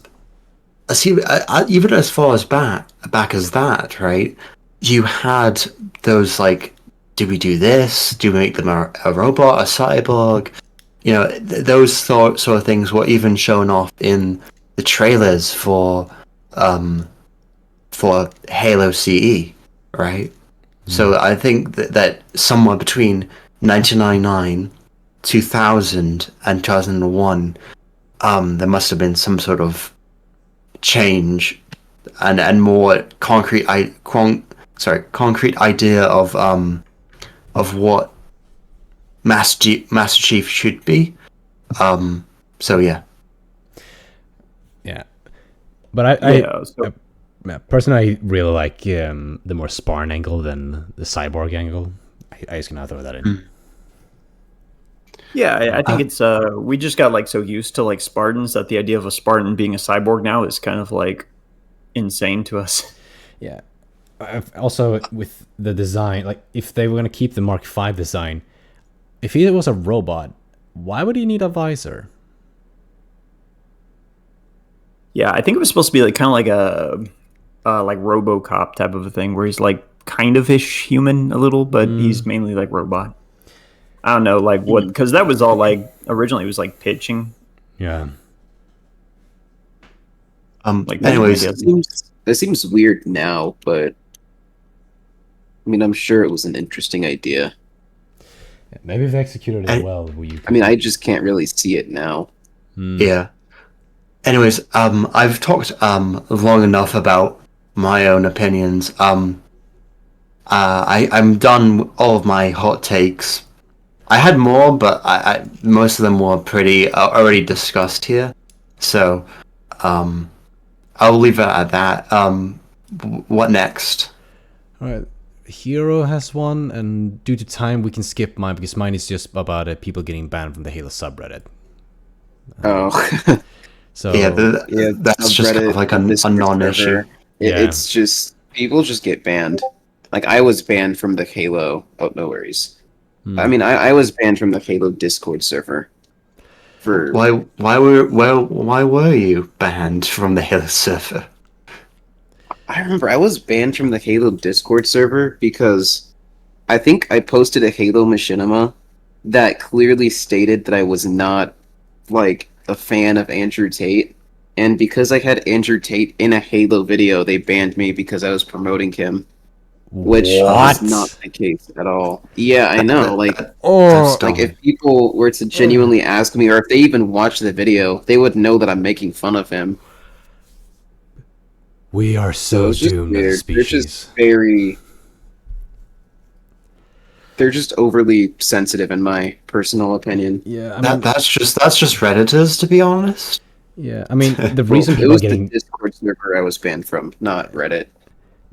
Even as far as back as that, right? You had those like, do we do this? Do we make them a robot, a cyborg? You know, those sort of things were even shown off in the trailers for Halo CE, right? So I think that somewhere between 1999, 2000, and 2001, there must have been some sort of change and more concrete idea of what Master Chief should be. So yeah. Yeah, but I personally I really like the more Spartan angle than the cyborg angle. I just gonna throw that in. Yeah, I think it's we just got like so used to like Spartans that the idea of a Spartan being a cyborg now is kind of like insane to us. Yeah. Also with the design, like if they were gonna keep the Mark V design, if he was a robot, why would he need a visor? Yeah, I think it was supposed to be like kind of like a like RoboCop type of a thing, where he's like kind of ish human a little, but he's mainly like robot. I don't know, like what, because that was all like originally it was like pitching. Yeah. Like anyways, that seems weird now, but I mean, I'm sure it was an interesting idea. Yeah, maybe if executed it well, I mean, I just can't really see it now. Yeah. Anyways, I've talked long enough about my own opinions. I'm done all of my hot takes. I had more, but I most of them were pretty already discussed here. So, I'll leave it at that. What next? All right. Hero has one, and due to time, we can skip mine because mine is just about people getting banned from the Halo subreddit. So that's just kind of like a non-issue. It's just people just get banned. Like I was banned from the Halo. Oh, no worries. I mean, I was banned from the Halo Discord server. For why were you banned from the Halo server? I remember I was banned from the Halo Discord server because I think I posted a Halo machinima that clearly stated that I was not like a fan of Andrew Tate, and because I had Andrew Tate in a Halo video, they banned me because I was promoting him, which What? is not the case at all. Yeah, I know. Like, Oh, like if people were to genuinely ask me, or if they even watch the video, they would know that I'm making fun of him. we are so it's just doomed as a weird. species. They're just overly sensitive, in my personal opinion. Yeah, I mean, that's just Redditors, to be honest. yeah, I mean, the reason It people are was getting. the Discord server I was banned from, not Reddit.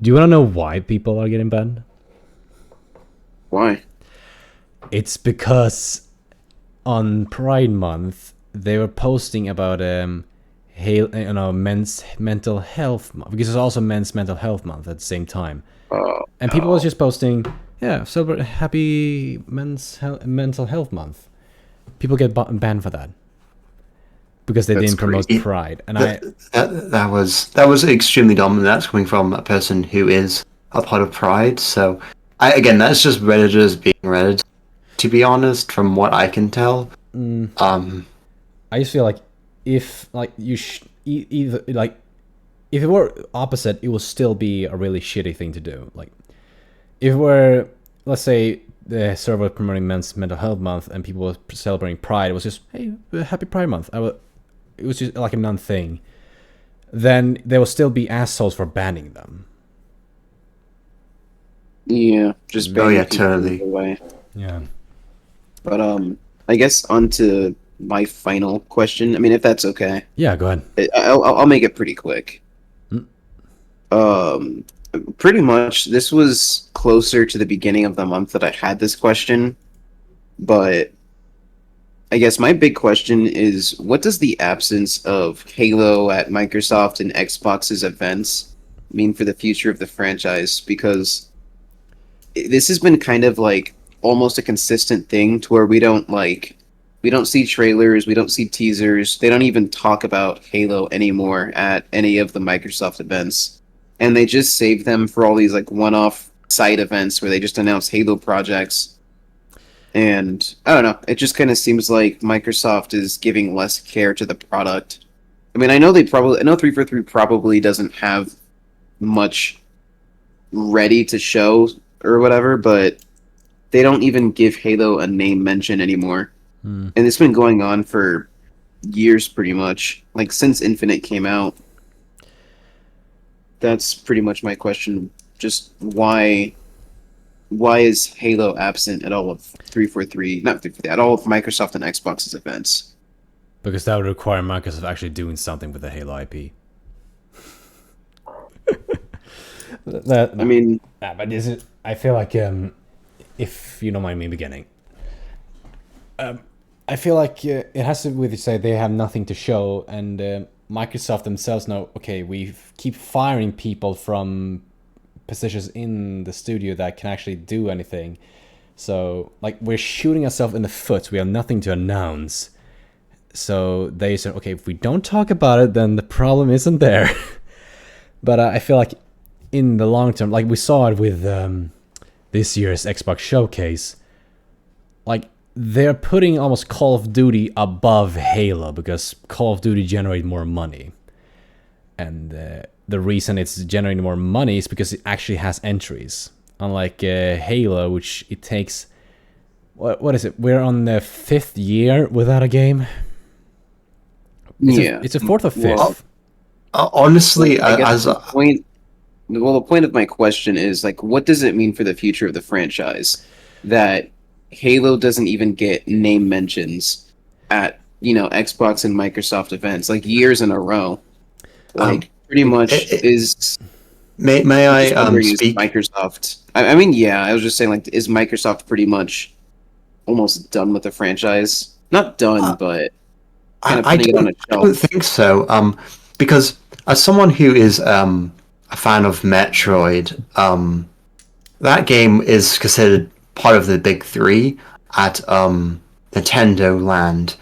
Do you want to know why people are getting banned? Why? It's because on Pride Month they were posting about men's mental health month, because it's also Men's Mental Health Month at the same time, and people was just posting, yeah, celebrate happy mental health month. People get banned for that because they didn't promote Pride, and that was extremely dumb. And that's coming from a person who is a part of Pride. So, again, that's just Redditors being Reddit. To be honest, from what I can tell, I just feel like if like you either like if it were opposite, it would still be a really shitty thing to do. Like if it were, let's say, the server promoting Men's Mental Health Month and people were celebrating Pride, it was just, hey, happy Pride Month. It was just like a non-thing. Then there will still be assholes for banning them. Yeah, just banning people totally. away. Yeah. But I guess on to my final question. I mean, if that's okay. Yeah, go ahead. I'll make it pretty quick. Pretty much, this was closer to the beginning of the month that I had this question, but I guess my big question is, what does the absence of Halo at Microsoft and Xbox's events mean for the future of the franchise? Because this has been kind of like almost a consistent thing to where we don't see trailers, we don't see teasers, they don't even talk about Halo anymore at any of the Microsoft events. And they just save them for all these like one-off side events where they just announce Halo projects. And I don't know, it just kind of seems like Microsoft is giving less care to the product. I mean, I know 343 probably doesn't have much ready to show or whatever, but they don't even give Halo a name mention anymore. And it's been going on for years pretty much, like since Infinite came out. That's pretty much my question. Just why is Halo absent at all of 343, not 343, at all of Microsoft and Xbox's events? Because that would require Microsoft actually doing something with the Halo IP. I mean, but is it? I feel like if you don't mind me beginning, I feel like it has to with say they have nothing to show, and Microsoft themselves know, okay, we keep firing people from positions in the studio that can actually do anything. So, like, we're shooting ourselves in the foot. We have nothing to announce. So they said, okay, if we don't talk about it, then the problem isn't there. But I feel like in the long term, like we saw it with this year's Xbox Showcase, like, they're putting almost Call of Duty above Halo because Call of Duty generates more money. And the reason it's generating more money is because it actually has entries. Unlike Halo, which it takes... What is it? We're on the 5th year without a game? It's a 4th or 5th. Well, honestly, the point of my question is, like, what does it mean for the future of the franchise that Halo doesn't even get name mentions at, Xbox and Microsoft events, like, years in a row? Like, pretty much is... May I speak? Microsoft... I mean, yeah, I was just saying, like, is Microsoft pretty much almost done with the franchise? Not done, but kind of putting it on a shelf. I don't think so, because as someone who is a fan of Metroid, that game is considered part of the big three at Nintendo Land,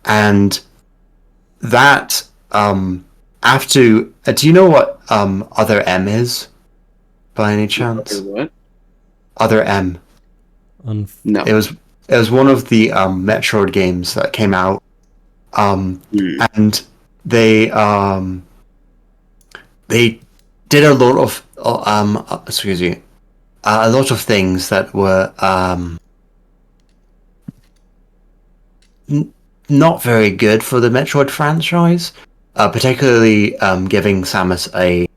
and that after do you know what Other M is by any chance? What? Other M. No. It was one of the Metroid games that came out, and they did a lot of a lot of things that were not very good for the Metroid franchise, particularly giving Samus a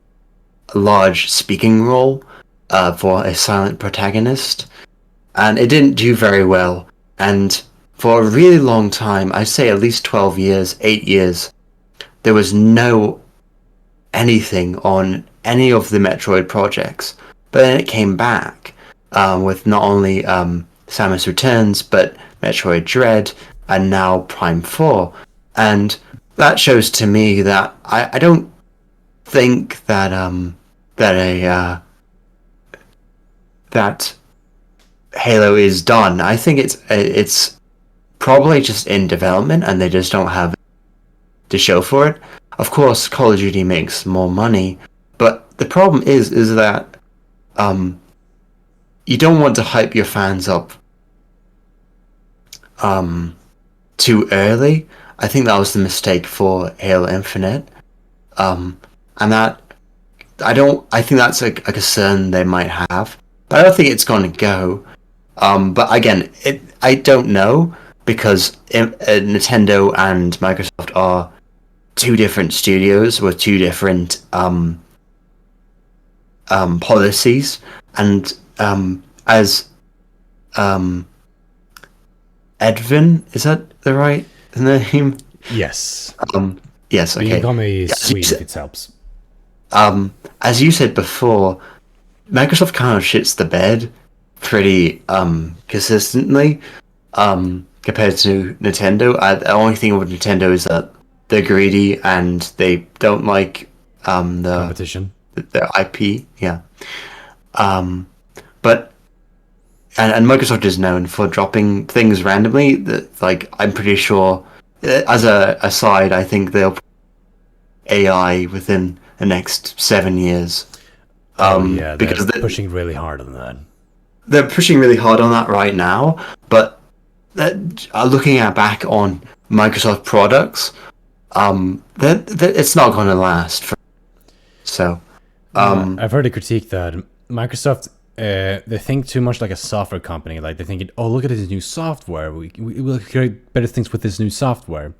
large speaking role for a silent protagonist, and it didn't do very well. And for a really long time, I'd say at least 12 years, 8 years, there was no anything on any of the Metroid projects. But then it came back with not only Samus Returns, but Metroid Dread, and now Prime 4. And that shows to me that I don't think that that Halo is done. I think it's probably just in development, and they just don't have to show for it. Of course, Call of Duty makes more money, but the problem is that you don't want to hype your fans up too early. I think that was the mistake for Halo Infinite, and that I think that's a concern they might have, but I don't think it's going to go. But again, I don't know, because Nintendo and Microsoft are two different studios with two different policies, and as Edvin, is that the right name? Yes. Yes. You Okay. can call me Swede if it helps. As you said before, Microsoft kind of shits the bed pretty consistently compared to Nintendo. The only thing with Nintendo is that they're greedy and they don't like the Competition. their IP. Yeah. But and Microsoft is known for dropping things randomly. That, like, I'm pretty sure, as a aside, I think they'll AI within the next 7 years. Yeah, because they're pushing really hard on that. They're pushing really hard on that right now, but looking back on Microsoft products, it's not going to last. So, I've heard a critique that Microsoft they think too much like a software company. Like, they think, oh, look at this new software. We will create better things with this new software.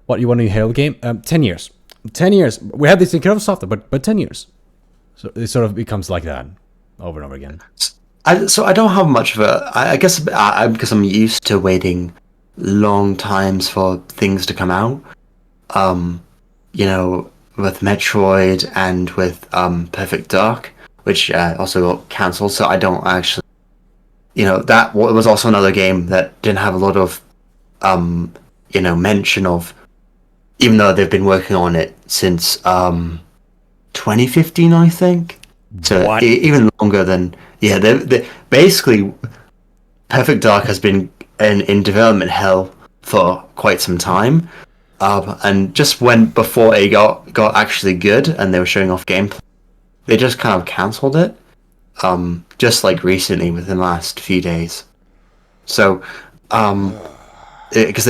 What, you want a new Halo game? 10 years. 10 years. We have this incredible software, but 10 years. So it sort of becomes like that over and over again. So I don't have much of a. I guess because I'm used to waiting long times for things to come out. You know, with Metroid and with Perfect Dark, which also got cancelled. So I don't actually. You know, that was also another game that didn't have a lot of, mention of, even though they've been working on it since 2015, I think. So even longer than they basically, Perfect Dark has been in development hell for quite some time, and just when before it got actually good and they were showing off gameplay, they just kind of cancelled it, just like recently within the last few days. So, because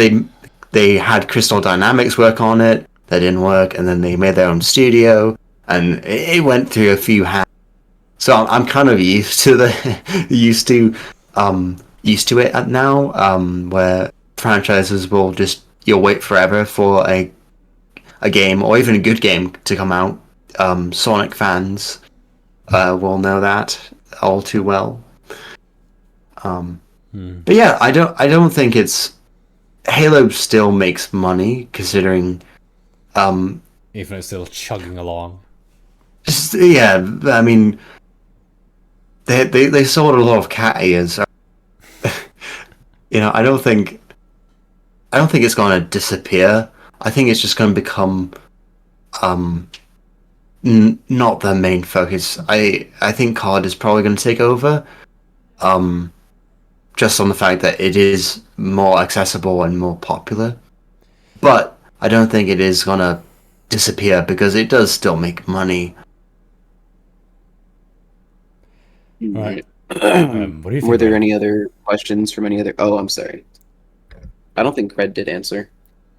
they had Crystal Dynamics work on it, that didn't work, and then they made their own studio, and it went through a few hands. So I'm kind of used to it now, where franchises will just, you'll wait forever for a game or even a good game to come out. Sonic fans will know that all too well. But yeah, I don't think it's Halo still makes money considering. Even though it's still chugging along. Yeah, I mean, they sold a lot of cat ears. I don't think it's going to disappear. I think it's just going to become not the main focus. I think COD is probably going to take over, just on the fact that it is more accessible and more popular. But I don't think it is going to disappear because it does still make money. Right. What do you think? Were there any other questions from any other? Oh, I'm sorry. I don't think Red did answer.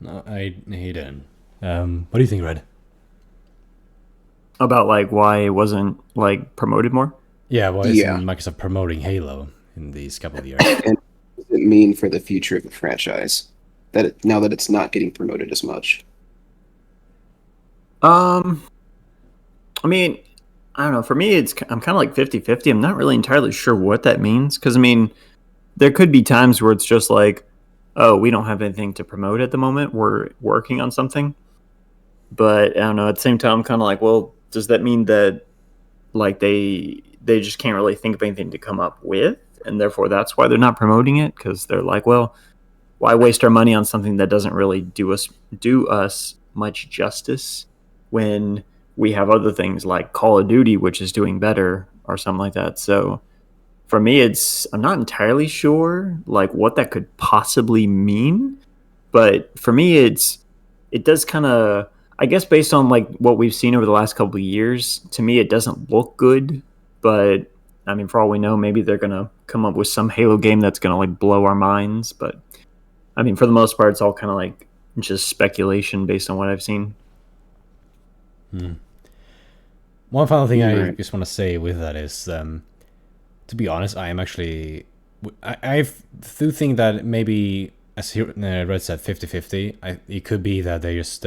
No, he didn't. What do you think, Red? About like why it wasn't like promoted more? Yeah, why isn't Microsoft promoting Halo in these couple of years? And what does it mean for the future of the franchise now that it's not getting promoted as much? I mean, I don't know. For me, I'm kind of like 50-50. I'm not really entirely sure what that means. Because, I mean, there could be times where it's just like, oh, we don't have anything to promote at the moment. We're working on something. But, I don't know. At the same time, I'm kind of like, well, does that mean that, like, they just can't really think of anything to come up with? And therefore, that's why they're not promoting it? Because they're like, well, why waste our money on something that doesn't really do us much justice when we have other things like Call of Duty, which is doing better or something like that. So for me, I'm not entirely sure like what that could possibly mean. But for me, it does kind of, I guess based on like what we've seen over the last couple of years, to me, it doesn't look good. But I mean, for all we know, maybe they're going to come up with some Halo game that's going to like blow our minds. But I mean, for the most part, it's all kind of like just speculation based on what I've seen. One final thing I just want to say with that is, to be honest, I am actually, I do think that maybe, as Red said, 50-50. It could be that they're just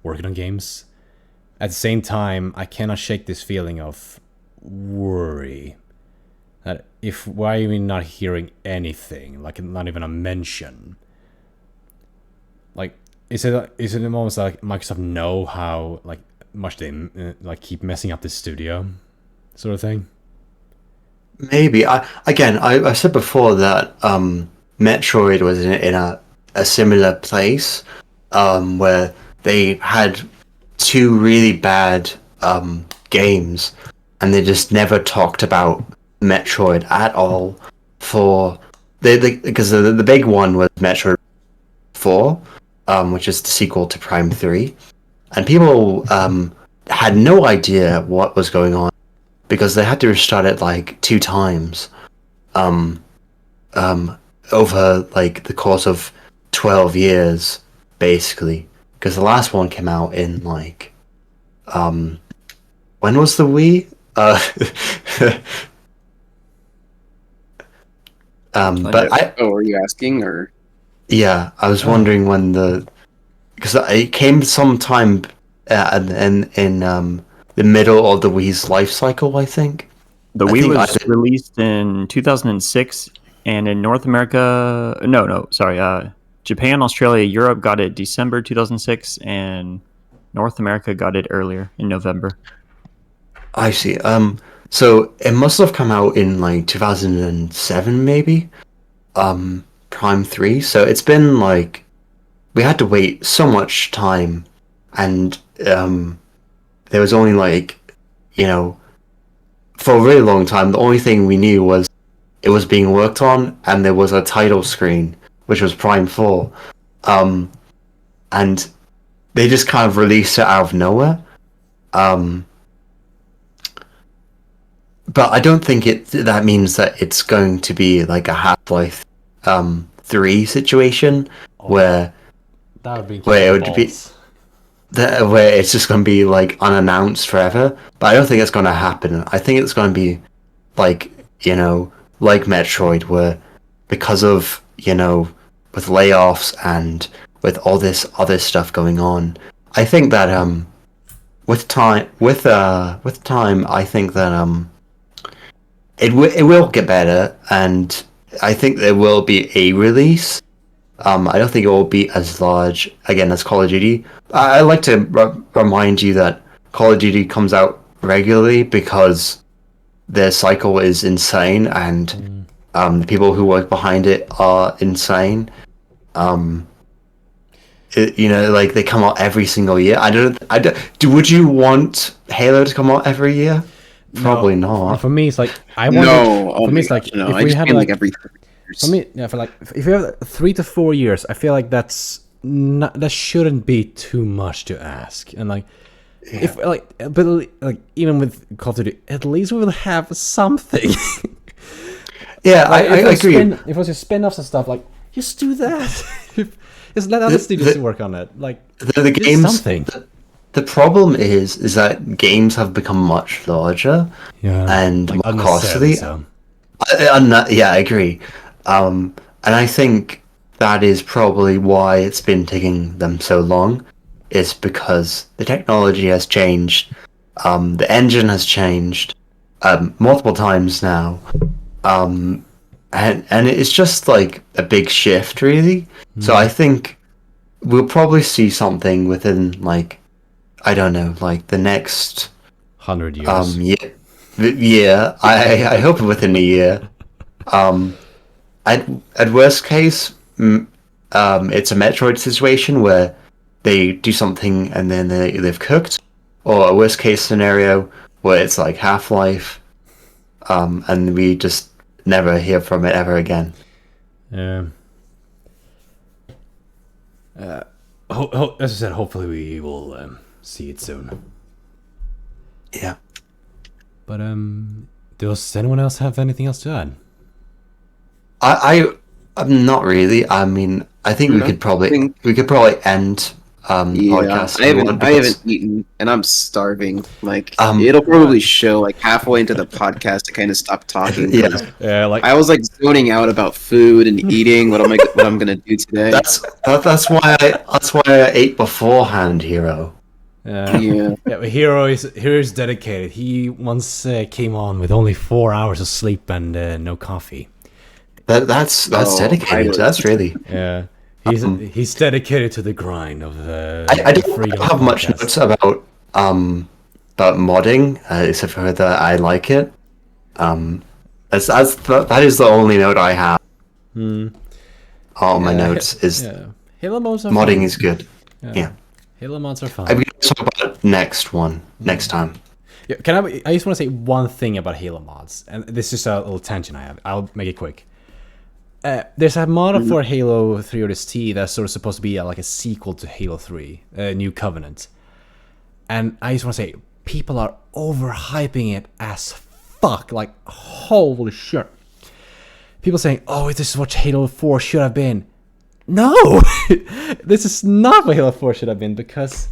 working on games. At the same time, I cannot shake this feeling of worry that why are we not hearing anything, like not even a mention. Like, is it almost like Microsoft know how like much they like keep messing up the studio, sort of thing? Maybe. I said before that Metroid was in a similar place, where they had two really bad games, and they just never talked about Metroid at all. Because the big one was Metroid 4, which is the sequel to Prime 3, and people had no idea what was going on because they had to restart it like 2 times over like the course of 12 years, basically. Because the last one came out in like when was the Wii? Are you asking or? Yeah, I was wondering when because it came sometime in the middle of the Wii's life cycle, I think. The Wii was released in 2006, and in North America, Japan, Australia, Europe got it December 2006, and North America got it earlier in November. I see. So it must have come out in like 2007, maybe. Prime 3. So it's been like we had to wait so much time, and there was only like, for a really long time, the only thing we knew was it was being worked on, and there was a title screen, which was Prime 4. And they just kind of released it out of nowhere. But I don't think that means that it's going to be like a Half-Life 3 situation where that would be where it's just going to be like unannounced forever. But I don't think it's going to happen. I think it's going to be like, like Metroid, where because of, with layoffs and with all this other stuff going on, I think that with time, I think that it will get better, and I think there will be a release. I don't think it will be as large again as Call of Duty. I like to remind you that Call of Duty comes out regularly because their cycle is insane, and the people who work behind it are insane. Like they come out every single year. Would you want Halo to come out every year? Probably not. For me, it's like If you have 3 to 4 years, I feel like that shouldn't be too much to ask. And like, even with Call of Duty, at least we will have something. Yeah, I agree. If it was your spin-offs and stuff, like just do that. let other studios work on it. Like the do games. something. The problem is that games have become much larger and like more costly. So. Yeah, I agree. And I think that is probably why it's been taking them so long. It's because the technology has changed, the engine has changed multiple times now, and it's just like a big shift, really. So I think we'll probably see something within like, I don't know, like the next 100 years. Yeah. I hope within a year. At worst case, it's a Metroid situation where they do something and then they've cooked, or a worst case scenario where it's like Half-Life, and we just never hear from it ever again. As I said, hopefully we will see it soon. Yeah. But does anyone else have anything else to add? I'm not really. I mean, I think we could probably end podcast. I haven't eaten, and I'm starving. Like it'll probably show like halfway into the podcast to kind of stop talking. Yeah, like I was like zoning out about food and eating. What I'm gonna do today? That's why I ate beforehand, Hero. Yeah, but Hero is dedicated. He once came on with only 4 hours of sleep and no coffee. That's dedicated. That's really he's dedicated to the grind of I don't have much notes about modding, except for that I like it. That is the only note I have. All my notes is Halo mods are modding fun. is good. Yeah. Halo mods are fun. I'm going to talk about next time. Yeah, I just want to say one thing about Halo mods, and this is a little tangent I have. I'll make it quick. There's a mod for Halo 3 ODST that's sort of supposed to be like a sequel to Halo 3, New Covenant. And I just want to say, people are overhyping it as fuck. Like, holy shit. People saying, oh, this is what Halo 4 should have been. No! This is not what Halo 4 should have been, because,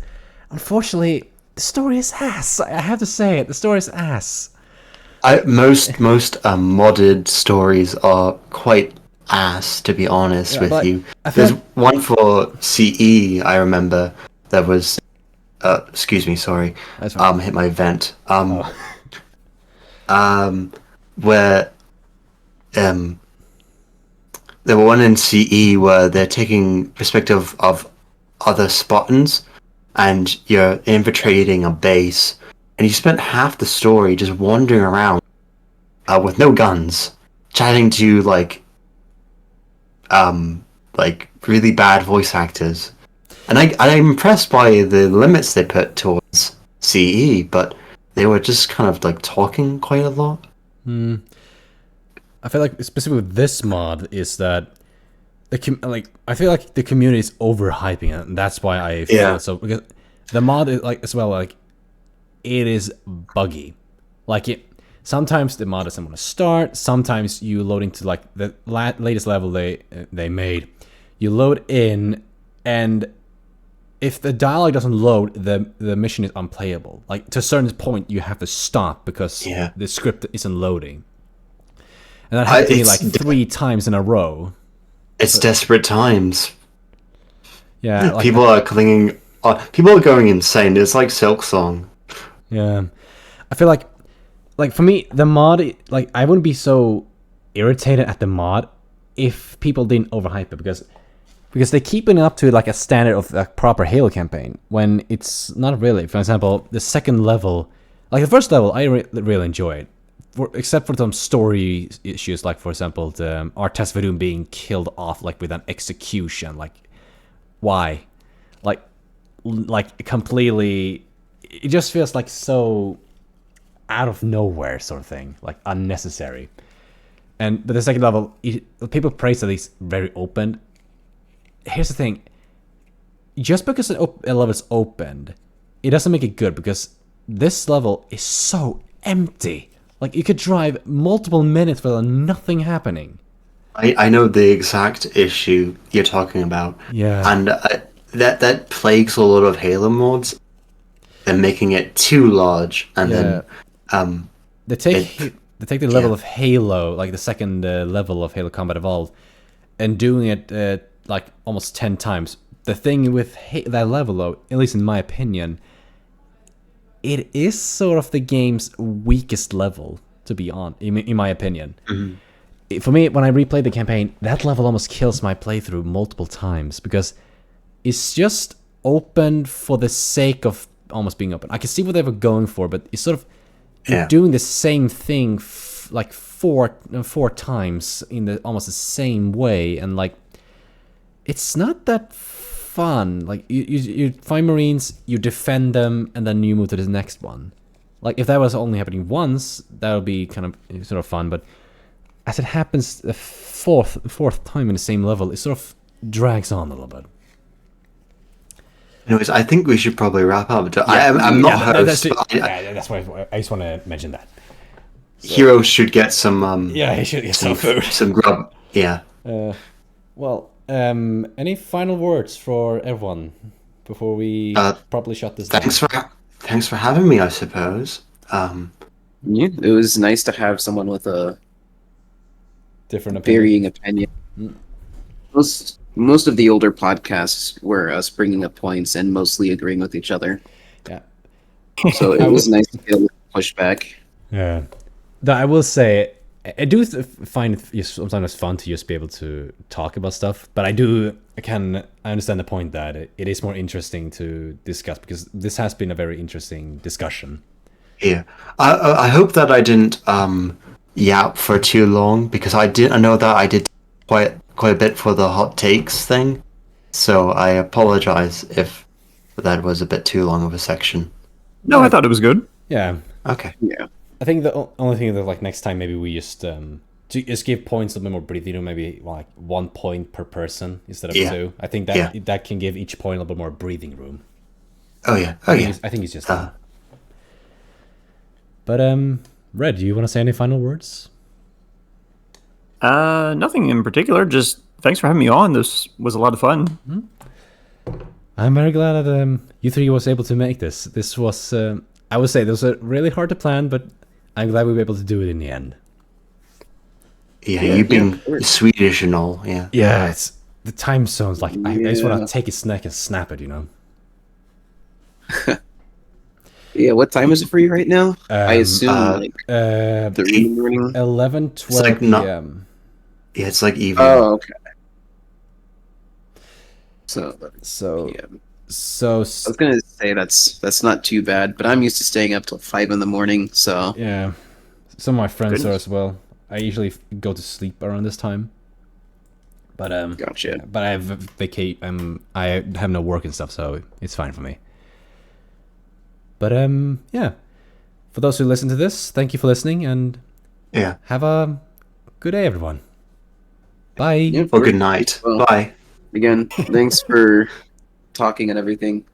unfortunately, the story is ass. I have to say it, the story is ass. Most modded stories are quite ass, to be honest with you. There's one for CE, I remember, that was excuse me, sorry. Hit my vent. Where there were one in CE where they're taking perspective of other Spartans, and you're infiltrating a base, and you spent half the story just wandering around with no guns, chatting to like really bad voice actors. And I'm impressed by the limits they put towards CE, but they were just kind of like talking quite a lot. I feel like specifically with this mod is that I feel like the community is overhyping it, and that's why I feel so, because the mod is like as well, like it is buggy. Like sometimes the mod doesn't want to start. Sometimes you load into like the latest level they made. You load in, and if the dialogue doesn't load, the mission is unplayable. Like to a certain point, you have to stop because the script isn't loading. And that happened to me like 3 times in a row. It's desperate times. Yeah, like, people are clinging. People are going insane. It's like Silk Song. Yeah, I feel like for me, the mod, like I wouldn't be so irritated at the mod if people didn't overhype it, because they keep it up to like a standard of a proper Halo campaign when it's not really. For example, the second level, like the first level, I really enjoyed, except for some story issues, like for example, the Artes Vedum being killed off like with an execution. Like, why? Like completely. It just feels like so out of nowhere sort of thing, like unnecessary. But the second level, people praise that it's very open. Here's the thing: just because a level is opened, it doesn't make it good, because this level is so empty. Like you could drive multiple minutes without nothing happening. I know the exact issue you're talking about. Yeah. And that plagues a lot of Halo mods. They're making it too large, and then They take the level of Halo, like the second level of Halo Combat Evolved, and doing it like almost 10 times. The thing with that level, though, at least in my opinion, it is sort of the game's weakest level, to be on, in my opinion. For me, when I replay the campaign, that level almost kills my playthrough multiple times, because it's just open for the sake of almost being open. I can see what they were going for, but it's sort of you're doing the same thing like four times in the almost the same way, and like it's not that fun. Like you find Marines, you defend them, and then you move to the next one. Like if that was only happening once, that would be kind of sort of fun. But as it happens the fourth time in the same level, it sort of drags on a little bit. Anyways, I think we should probably wrap up. I'm not host. That's why I just want to mention that. So, Hero should get some. He should get some food, some grub. Yeah. Well, any final words for everyone before we properly shut this down? Thanks for having me, I suppose. Yeah, it was nice to have someone with a different varying opinion. Most of the older podcasts were us bringing up points and mostly agreeing with each other. Yeah. So it was nice to feel pushback. Yeah. I will say, I do find it sometimes fun to just be able to talk about stuff, but I understand the point that it is more interesting to discuss, because this has been a very interesting discussion. Yeah. I hope that I didn't yap for too long, because I know that I did quite a bit for the hot takes thing, so I apologize if that was a bit too long of a section. No, I thought it was good. Yeah. Okay. Yeah. I think the only thing that like next time maybe we just give points a bit more breathing, maybe like 1 point per person instead of 2. I think that can give each point a little bit more breathing room. Oh yeah. I think it's just that. But Red, do you want to say any final words? Nothing in particular. Just thanks for having me on. This was a lot of fun. I'm very glad that you three was able to make this. This was, I would say, this was really hard to plan, but I'm glad we were able to do it in the end. Yeah, you being Swedish and all. Yeah. Yeah, it's the time zones. Like I just want to take his neck and snap it. You know. Yeah, what time is it for you right now? I assume like 3 in the morning. 11:12 p.m. Yeah, it's like evening. Oh, okay. So yeah. I was gonna say that's not too bad, but I'm used to staying up till 5 in the morning. So yeah, some of my friends are as well. I usually go to sleep around this time. But gotcha. But I have I have no work and stuff, so it's fine for me. But yeah, for those who listen to this, thank you for listening, and have a good day, everyone. Bye. Well, good night. Bye. Again, thanks for talking and everything.